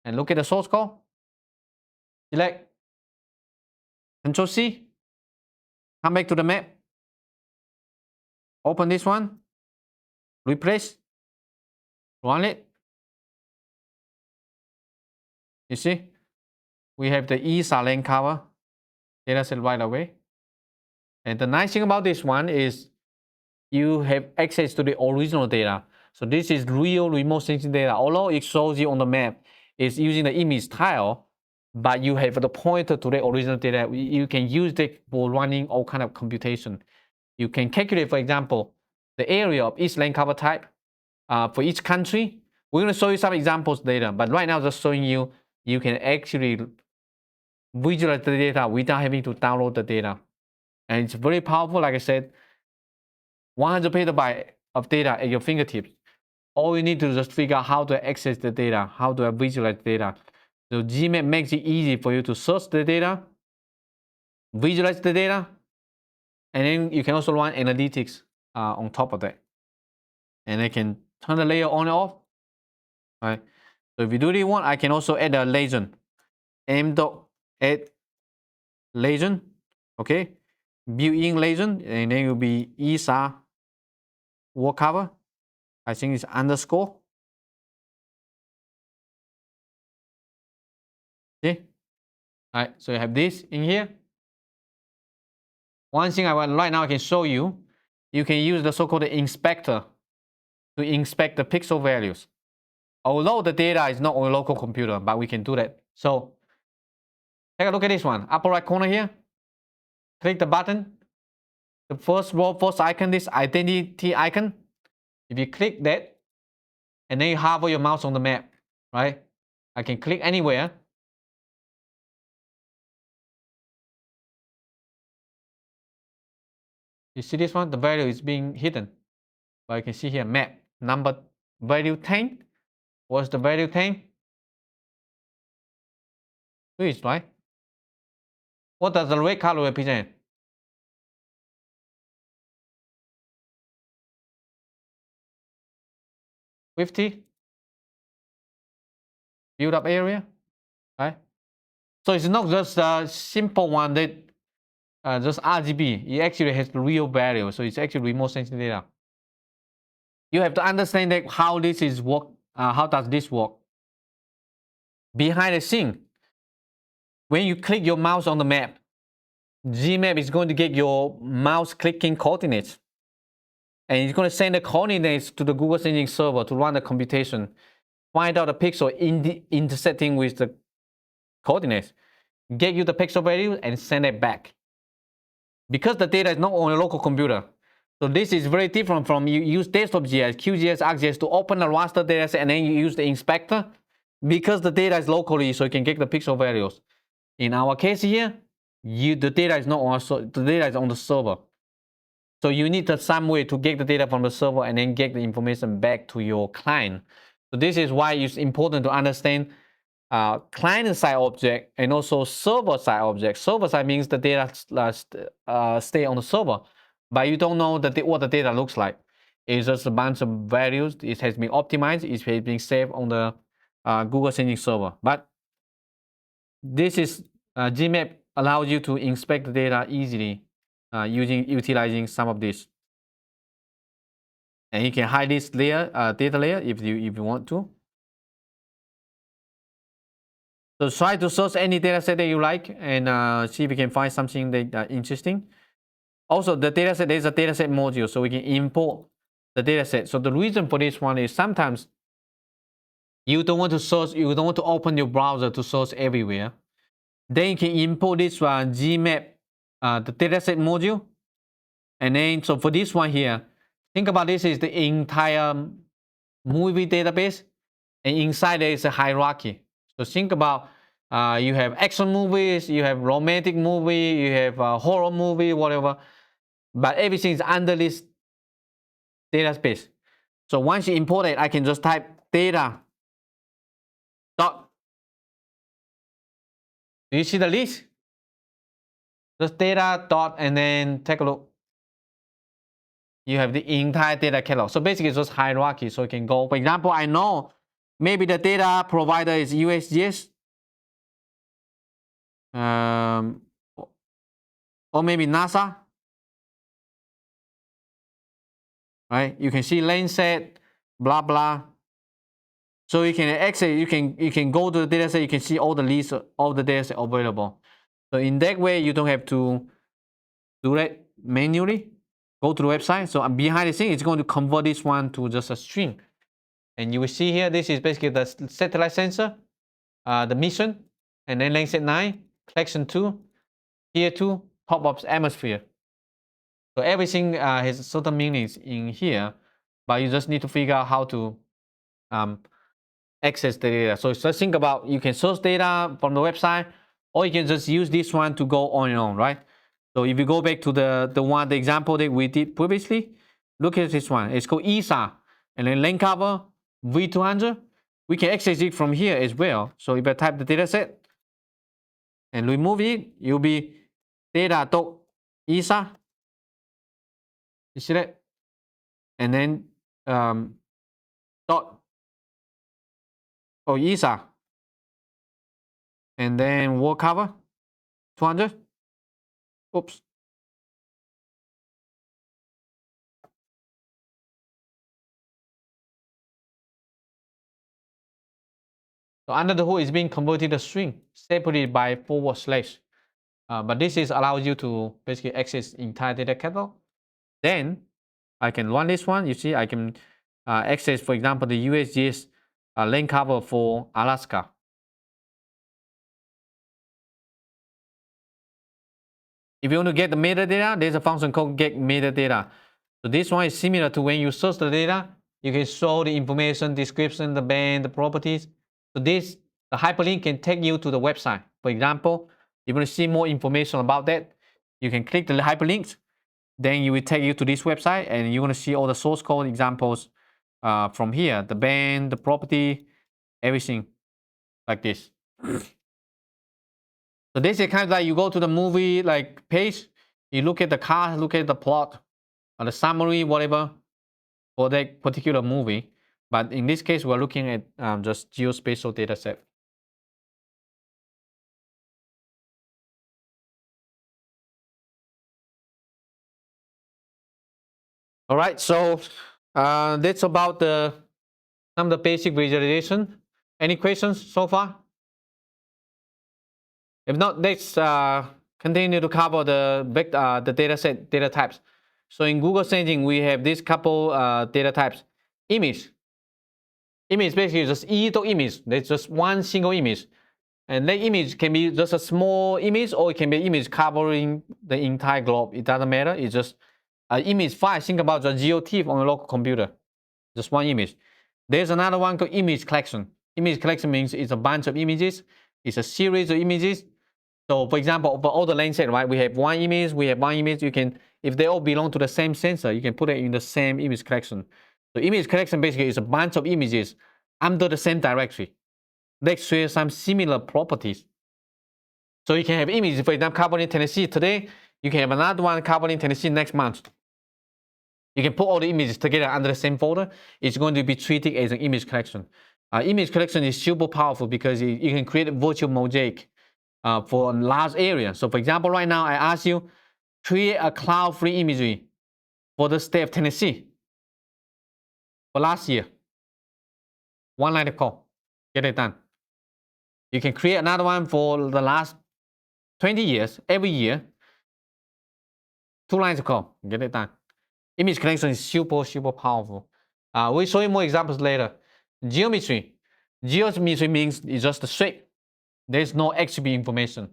and look at the source code. Select, Control C, come back to the map, open this one, replace, run it. You see, we have the ESA lane cover data set right away. And the nice thing about this one is you have access to the original data. So this is real remote sensing data. Although it shows you on the map, it's using the image tile, but you have the pointer to the original data. You can use it for running all kind of computation. You can calculate, for example, the area of each lane cover type for each country. We're going to show you some examples later, but right now just showing you, you can actually visualize the data without having to download the data. And it's very powerful. Like I said, 100 petabyte of data at your fingertips. All you need to just figure out how to access the data, how to visualize the data. So Geemap makes it easy for you to search the data, visualize the data, and then you can also run analytics on top of that. And I can turn the layer on and off. All right. So if you do this one, I can also add a legend. M.add legend. Okay. Built-in legend, and then it will be ESA wall cover. I think it's underscore. See? All right, so you have this in here. One thing I want right now I can show you, you can use the so-called inspector to inspect the pixel values. Although the data is not on a local computer, but we can do that. So take a look at this one, upper right corner here. Click the button. The first row, first icon, this identity icon. If you click that, and then you hover your mouse on the map, right? I can click anywhere. You see this one? The value is being hidden. But you can see here, map, number, value 10. What's the value 10? This, right? What does the red color represent? 50. build up area, right? So it's not just a simple one that just RGB. It actually has real value. So it's actually remote sensing data. You have to understand that how this is work. How does this work? Behind the scene, when you click your mouse on the map, Geemap is going to get your mouse clicking coordinates. And it's going to send the coordinates to the Google Sensing server to run the computation. Find out the pixel intersecting with the coordinates. Get you the pixel value and send it back. Because the data is not on a local computer. So this is very different from you use desktop GIS, QGIS, ArcGIS to open the raster dataset and then you use the inspector. Because the data is locally, so you can get the pixel values. In our case here, the data is not on the data is on the server. So you need some way to get the data from the server and then get the information back to your client. So this is why it's important to understand client-side object and also server-side object. Server-side means the data stay on the server, but you don't know what the data looks like. It's just a bunch of values. It has been optimized. It has been saved on the Google Sensing server. But this is Geemap allows you to inspect the data easily utilizing some of this. And you can hide this layer, data layer if you want to. So try to search any dataset that you like and see if you can find something that interesting. Also, the dataset, there's a dataset module, so we can import the dataset. So the reason for this one is sometimes you don't want to search, you don't want to open your browser to search everywhere. Then you can import this one, Geemap, the dataset module. And then, so for this one here, think about this is the entire movie database. And inside there is a hierarchy. So think about you have action movies, you have romantic movie, you have horror movie, whatever. But everything is under this data space. So once you import it, I can just type data dot. Do you see the list? Just data dot and then take a look. You have the entire data catalog. So basically it's just hierarchy. So you can go, for example, I know maybe the data provider is USGS. Or maybe NASA. Right? You can see lane set, blah blah. So you can access, you can go to the dataset, you can see all the lists of the dataset available. So in that way, you don't have to do that manually. Go to the website. So behind the scene, it's going to convert this one to just a string. And you will see here, this is basically the satellite sensor, the mission, and then lane set 9, collection 2, here 2, pop-ups atmosphere. So everything has certain meanings in here, but you just need to figure out how to access the data. So just think about, you can source data from the website, or you can just use this one to go on and on, right? So if you go back to the example that we did previously, look at this one. It's called ESA, and then lane cover V200. We can access it from here as well. So if I type the dataset and remove it, you'll be data.ESA. You see that? And then ESA. And then wall cover 200. Oops. So under the hood is being converted to string, separated by /. But this is allows you to basically access entire data catalog. Then I can run this one. You see, I can access, for example, the USGS lane cover for Alaska. If you want to get the metadata, there's a function called get metadata. So this one is similar to when you search the data, you can show the information, description, the band, the properties. So the hyperlink can take you to the website. For example, if you want to see more information about that, you can click the hyperlinks. Then you will take you to this website and you're going to see all the source code examples from here, the band, the property, everything like this. So this is kind of like you go to the movie like page, you look at the cast, look at the plot, or the summary, whatever, for that particular movie. But in this case, we're looking at just geospatial data set. All right, so that's about some of the basic visualization. Any questions so far? If not, let's continue to cover the data set, data types. So in Google Sensing, we have this couple data types. Image. Image basically is just image. That's just one single image. And that image can be just a small image, or it can be an image covering the entire globe. It doesn't matter. It's just an image file. Think about the GeoTIFF on a local computer. Just one image. There's another one called image collection. Image collection means it's a bunch of images. It's a series of images. So for example, for all the lenses, right, we have one image, you can, if they all belong to the same sensor, you can put it in the same image collection. So image collection basically is a bunch of images under the same directory. They share some similar properties. So you can have images, for example, covering Tennessee today, you can have another one covering Tennessee next month. You can put all the images together under the same folder. It's going to be treated as an image collection. Image collection is super powerful because you can create a virtual mosaic for a large area. So for example, right now I ask you, create a cloud-free imagery for the state of Tennessee for last year. One line of code, get it done. You can create another one for the last 20 years, every year. 2 lines of code, get it done. Image collection is super, super powerful. We'll show you more examples later. Geometry. Geometry means it's just a shape. There's no attribute information.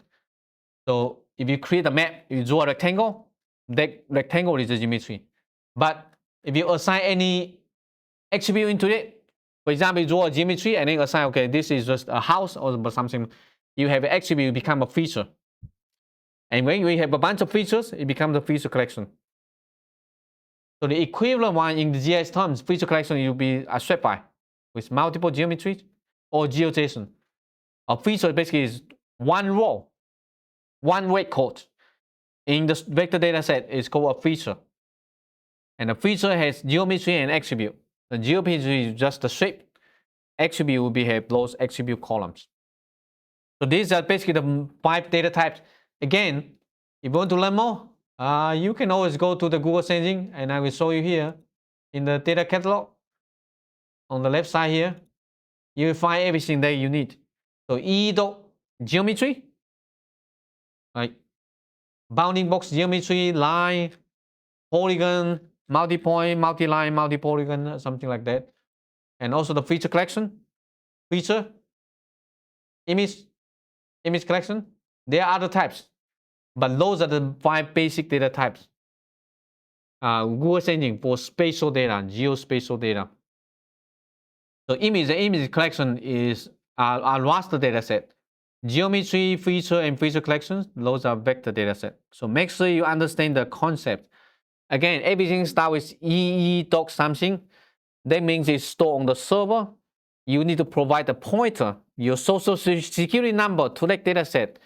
So if you create a map, you draw a rectangle, that rectangle is the geometry. But if you assign any attribute into it, for example, you draw a geometry and then assign, okay, this is just a house or something, you have an attribute become a feature. And when we have a bunch of features, it becomes a feature collection. So the equivalent one in the GIS terms, feature collection will be a shape file with multiple geometries or GeoJSON. A feature basically is one row, one record. In the vector data set, it's called a feature. And the feature has geometry and attribute. The geometry is just the shape. Attribute will have those attribute columns. So these are basically the 5 data types. Again, if you want to learn more, you can always go to the Google Sensing, and I will show you here in the data catalog. On the left side here, you will find everything that you need. So geometry, right? Bounding box geometry, line, polygon, multi-point, multi-line, multi-polygon, something like that. And also the feature collection, feature, image collection. There are other types, but those are the 5 basic data types. Google Sensing for spatial data, geospatial data. So the image collection is a raster data set. Geometry, feature, and feature collections, those are vector data set. So make sure you understand the concept. Again, everything starts with doc something. That means it's stored on the server. You need to provide the pointer, your social security number to that data set.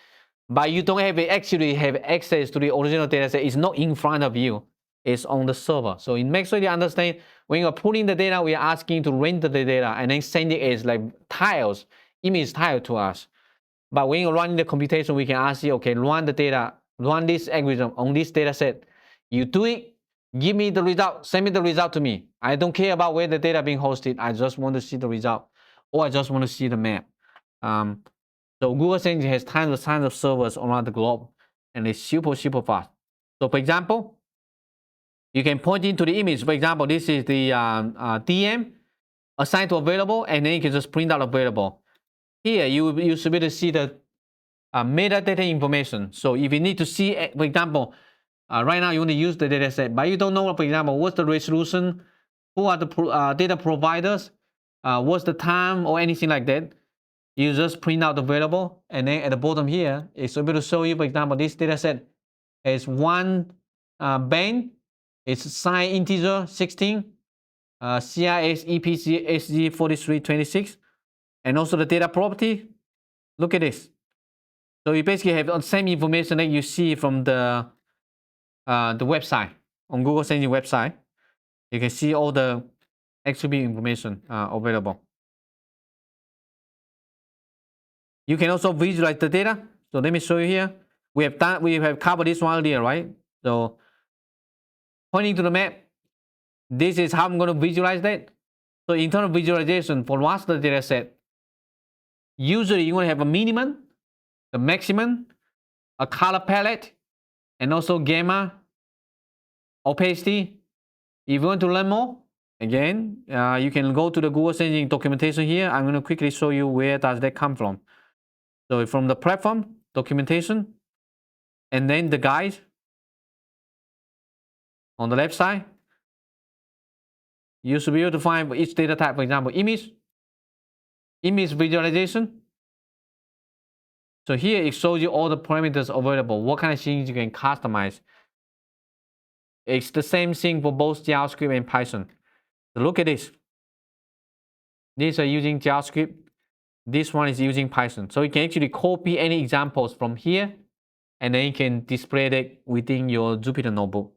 But you don't actually have access to the original data set. It's not in front of you. It's on the server. So it makes sure you understand when you're pulling the data, we are asking to render the data and then send it as like tiles, image tile to us. But when you're running the computation, we can ask you, okay, run the data, run this algorithm on this data set. You do it, give me the result, send me the result to me. I don't care about where the data being hosted. I just want to see the result, or I just want to see the map. So Google Sensing has tons of servers around the globe, and it's super, super fast. So for example, you can point into the image. For example, this is the DM assigned to available, and then you can just print out available. Here, you should be able to see the metadata information. So if you need to see, for example, right now you want to use the data set, but you don't know, for example, what's the resolution, who are the data providers, what's the time, or anything like that. You just print out available, and then at the bottom here, it's able to show you, for example, this data set has one band, it's size integer 16, CIS EPC SG 4326, and also the data property. Look at this. So you basically have the same information that you see from the website, on Google Sensing website. You can see all the attribute information available. You can also visualize the data. So let me show you here. We have covered this one earlier, right? So pointing to the map, This is how I'm going to visualize that. So internal visualization for raster data set, usually you're going to have a minimum, the maximum, a color palette, and also gamma, opacity. If you want to learn more, again, you can go to the Google Sensing documentation here. I'm going to quickly show you where does that come from. So from the platform, documentation, and then the guide on the left side, you should be able to find for each data type, for example, image visualization. So here it shows you all the parameters available, what kind of things you can customize. It's the same thing for both JavaScript and Python. So look at this. These are using JavaScript. This one is using Python. So you can actually copy any examples from here, and then you can display that within your Jupyter notebook.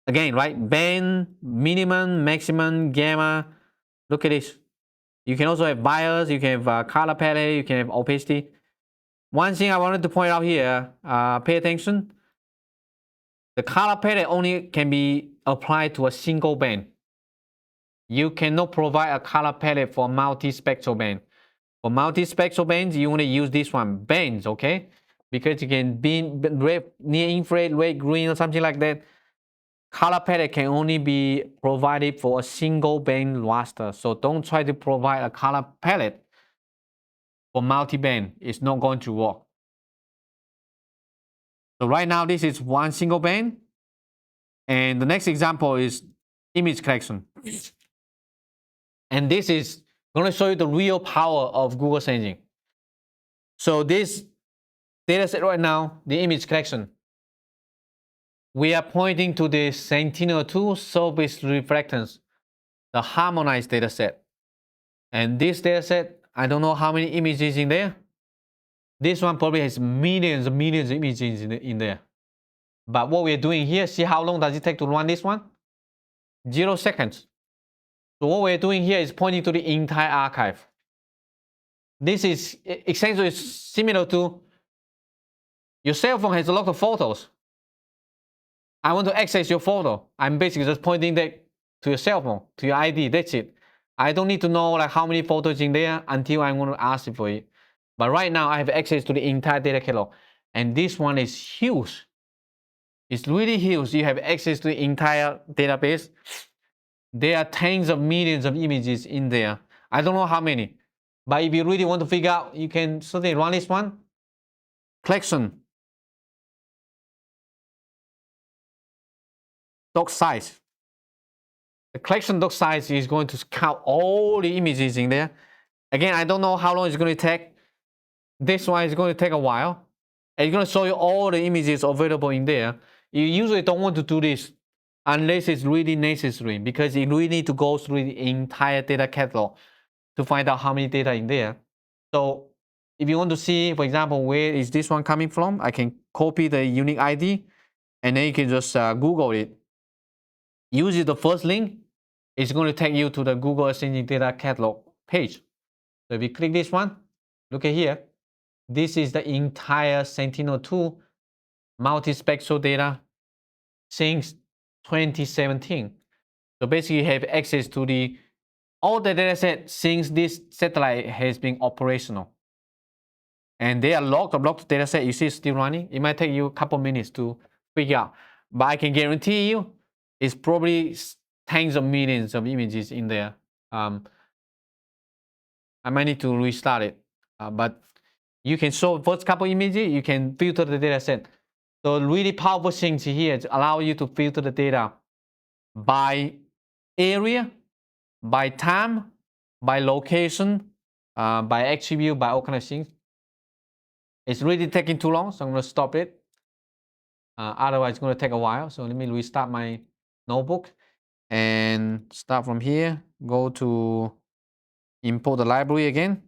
Again, right? Band, minimum, maximum, gamma. Look at this. You can also have bias, you can have color palette, you can have opacity. One thing I wanted to point out here, pay attention. The color palette only can be applied to a single band. You cannot provide a color palette for multi-spectral band. For multi-spectral bands, you want to use this one, bands, okay? Because you can be red, near infrared, red, green, or something like that. Color palette can only be provided for a single band raster. So don't try to provide a color palette for multi-band. It's not going to work. So right now, this is one single band. And the next example is image collection. And this is going to show you the real power of Google Sensing. So this data set right now, the image collection, we are pointing to the Sentinel-2 surface reflectance, the harmonized data set. And this data set, I don't know how many images in there. This one probably has millions and millions of images in there. But what we're doing here, see how long does it take to run this one? 0 seconds. So what we're doing here is pointing to the entire archive. This is essentially similar to your cell phone has a lot of photos. I want to access your photo. I'm basically just pointing that to your cell phone, to your ID. That's it. I don't need to know like how many photos in there until I'm going to ask you for it. But right now I have access to the entire data catalog. And this one is huge. It's really huge. You have access to the entire database. There are tens of millions of images in there. I don't know how many. But if you really want to figure out, you can certainly run this one. Collection. Doc size. The collection doc size is going to count all the images in there. Again, I don't know how long it's going to take. This one is going to take a while. And it's going to show you all the images available in there. You usually don't want to do this unless it's really necessary, because you really need to go through the entire data catalog to find out how many data in there. So if you want to see, for example, where is this one coming from, I can copy the unique ID, and then you can just Google it. Use the first link. It's going to take you to the Google Sensing Data Catalog page. So if you click this one, look at here. This is the entire Sentinel-2 multispectral data since 2017. So basically you have access to all the data set since this satellite has been operational. And there are lots of data set you see still running. It might take you a couple minutes to figure out. But I can guarantee you it's probably tens of millions of images in there. I might need to restart it. But you can show first couple images, you can filter the data set. So really powerful things here to allow you to filter the data by area, by time, by location, by attribute, by all kinds of things. It's really taking too long, so I'm going to stop it. Otherwise, it's going to take a while. So let me restart my notebook and start from here. Go to import the library again.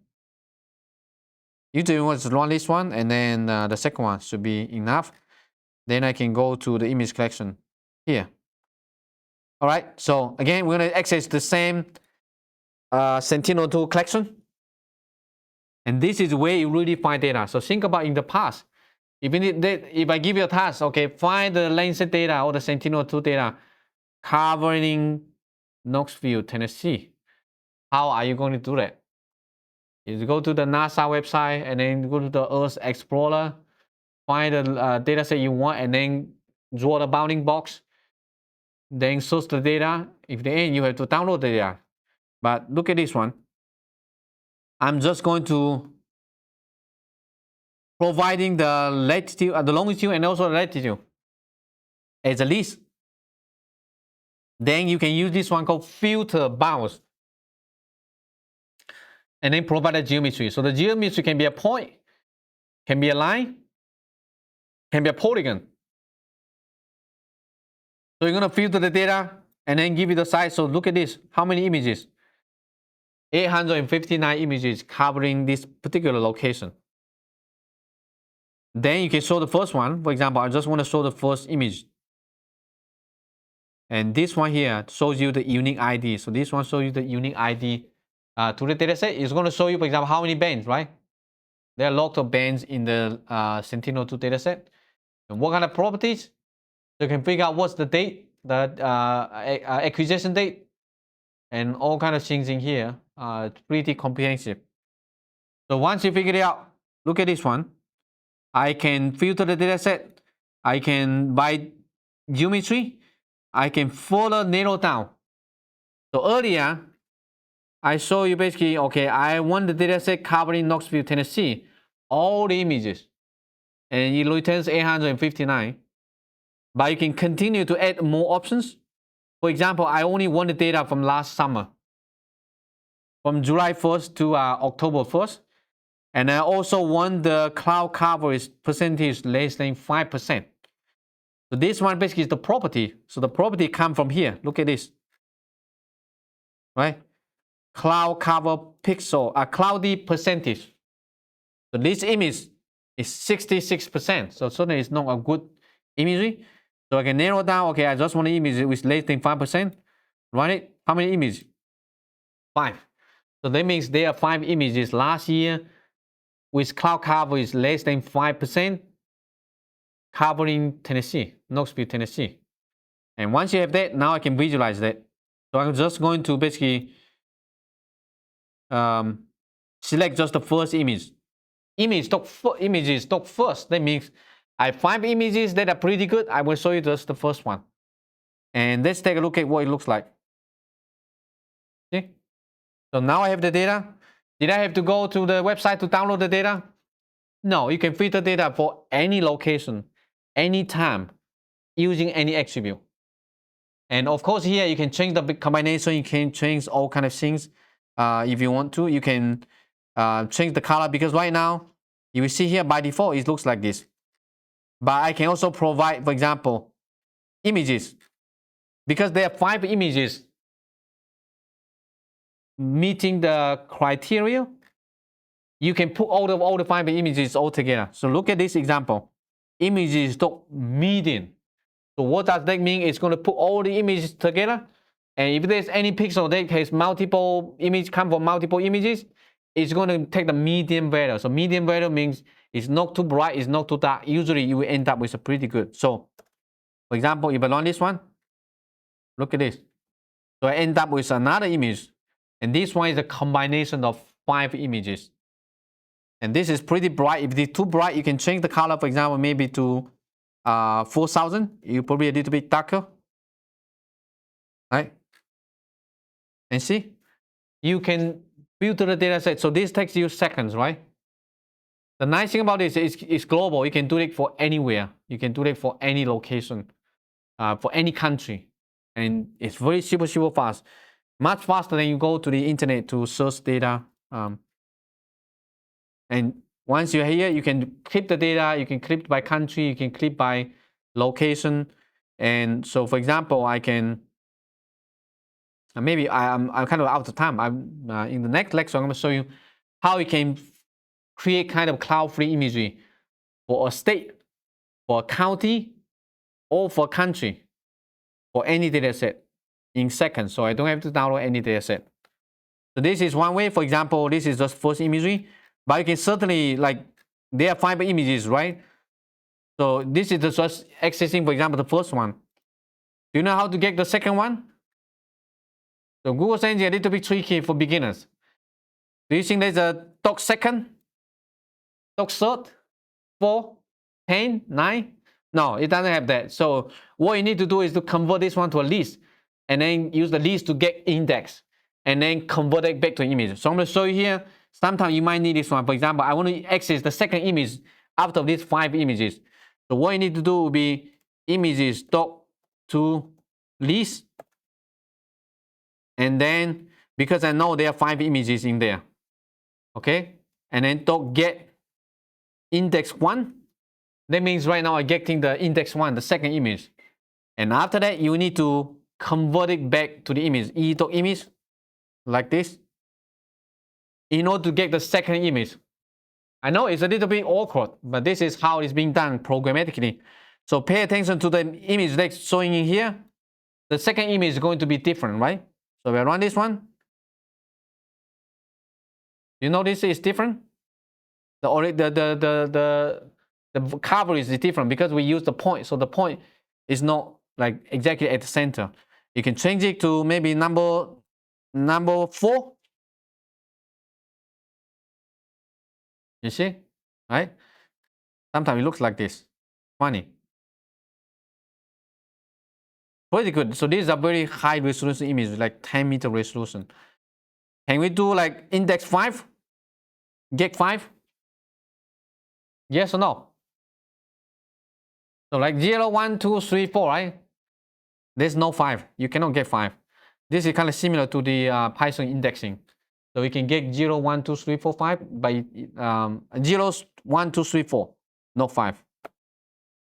Usually you want to run this one, and then the second one should be enough. Then I can go to the image collection here. All right, so again, we're going to access the same Sentinel-2 collection. And this is where you really find data. So think about in the past. If I give you a task, okay, find the Lancet data or the Sentinel-2 data, covering Knoxville, Tennessee. How are you going to do that? You go to the NASA website and then go to the Earth Explorer, find the data set you want, and then draw the bounding box. Then source the data. If the end, you have to download the data. But look at this one. I'm just going to providing the latitude, the longitude, and also the latitude as a list. Then you can use this one called filter bounds. And then provide a geometry. So the geometry can be a point, can be a line, can be a polygon. So you're going to filter the data and then give it the size. So look at this. How many images? 859 images covering this particular location. Then you can show the first one. For example, I just want to show the first image. And this one here shows you the unique ID. So this one shows you the unique ID to the data set. It's going to show you, for example, how many bands, right? There are lots of bands in the Sentinel-2 data set. And what kind of properties? So you can figure out what's the date, the acquisition date, and all kind of things in here. It's pretty comprehensive. So once you figure it out, look at this one. I can filter the data set. I can, by geometry, I can further narrow down. So earlier, I show you basically, okay, I want the data set covering Knoxville, Tennessee, all the images, and it returns 859. But you can continue to add more options. For example, I only want the data from last summer, from July 1st to October 1st. And I also want the cloud coverage percentage less than 5%. So this one basically is the property. So the property comes from here. Look at this. Right? Cloud cover pixel, a cloudy percentage. So this image is 66%. So certainly it's not a good imagery. So I can narrow down, okay, I just want an image with less than 5%. Run it. How many images? 5. So that means there are 5 images last year with cloud coverage less than 5%, covering Tennessee, Knoxville, Tennessee. And once you have that, now I can visualize that. So I'm just going to basically select just the first image. Images stock first. That means I have 5 images that are pretty good. I will show you just the first one. And let's take a look at what it looks like. See? So now I have the data. Did I have to go to the website to download the data? No, you can filter data for any location, any time, using any attribute. And of course here you can change the combination, you can change all kind of things. If you want to, you can change the color, because right now, you will see here by default, it looks like this. But I can also provide, for example, images. Because there are 5 images meeting the criteria, you can put all the 5 images all together. So look at this example. Images dot median. So what does that mean? It's going to put all the images together. And if there's any pixel that has multiple images, come from multiple images, it's going to take the median value. So median value means it's not too bright, it's not too dark. Usually you will end up with a pretty good. So for example, if I run this one, look at this. So I end up with another image. And this one is a combination of 5 images. And this is pretty bright. If it's too bright, you can change the color, for example, maybe to 4000. You probably a little bit darker. Right? And see, you can filter the data set. So this takes you seconds, right? The nice thing about this is it's global. You can do it for anywhere. You can do it for any location, for any country. And it's very super, super fast. Much faster than you go to the internet to search data. And once you're here, you can clip the data. You can clip by country. You can clip by location. And so, for example, I can, maybe I'm kind of out of time. I'm in the next lecture, I'm going to show you how you can create kind of cloud-free imagery for a state, for a county, or for a country, for any data set in seconds. So I don't have to download any data set. So this is one way. For example, this is just first imagery, but you can certainly, like, there are 5 images, right? So this is just accessing, for example, the first one. Do you know how to get the second one? So Google Search Engine a little bit tricky for beginners. Do you think there's a dot second, dot third, 4, 10, 9? No, it doesn't have that. So what you need to do is to convert this one to a list and then use the list to get index and then convert it back to an image. So I'm going to show you here. Sometimes you might need this one. For example, I want to access the second image after these 5 images. So what you need to do will be images dot to list. And then because I know there are 5 images in there. Okay. And then dot get index 1. That means right now I'm getting the index 1, the second image. And after that, you need to convert it back to the image, e.image, like this, in order to get the second image. I know it's a little bit awkward, but this is how it's being done programmatically. So pay attention to the image that's showing in here. The second image is going to be different, right? So we run this one. You notice it's different? The coverage is different because we use the point. So the point is not like exactly at the center. You can change it to maybe number 4. You see, right? Sometimes it looks like this. Funny. Pretty good. So these are very high resolution images, like 10-meter resolution. Can we do like index 5? Get 5? Yes or no? So like 0, 1, 2, 3, 4, right? There's no 5. You cannot get 5. This is kind of similar to the Python indexing. So we can get 0, 1, 2, 3, 4, 5 by 0, 1, 2, 3, 4, not 5.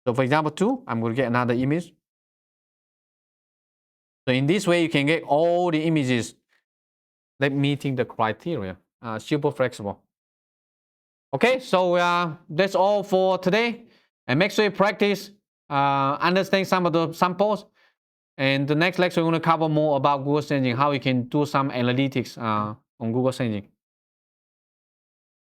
So for example, 2, I'm going to get another image. So in this way, you can get all the images that meeting the criteria. Super flexible. Okay, so that's all for today. And make sure you practice, understand some of the samples. And the next lecture, we're going to cover more about Google Search Engine, how you can do some analytics on Google Search Engine.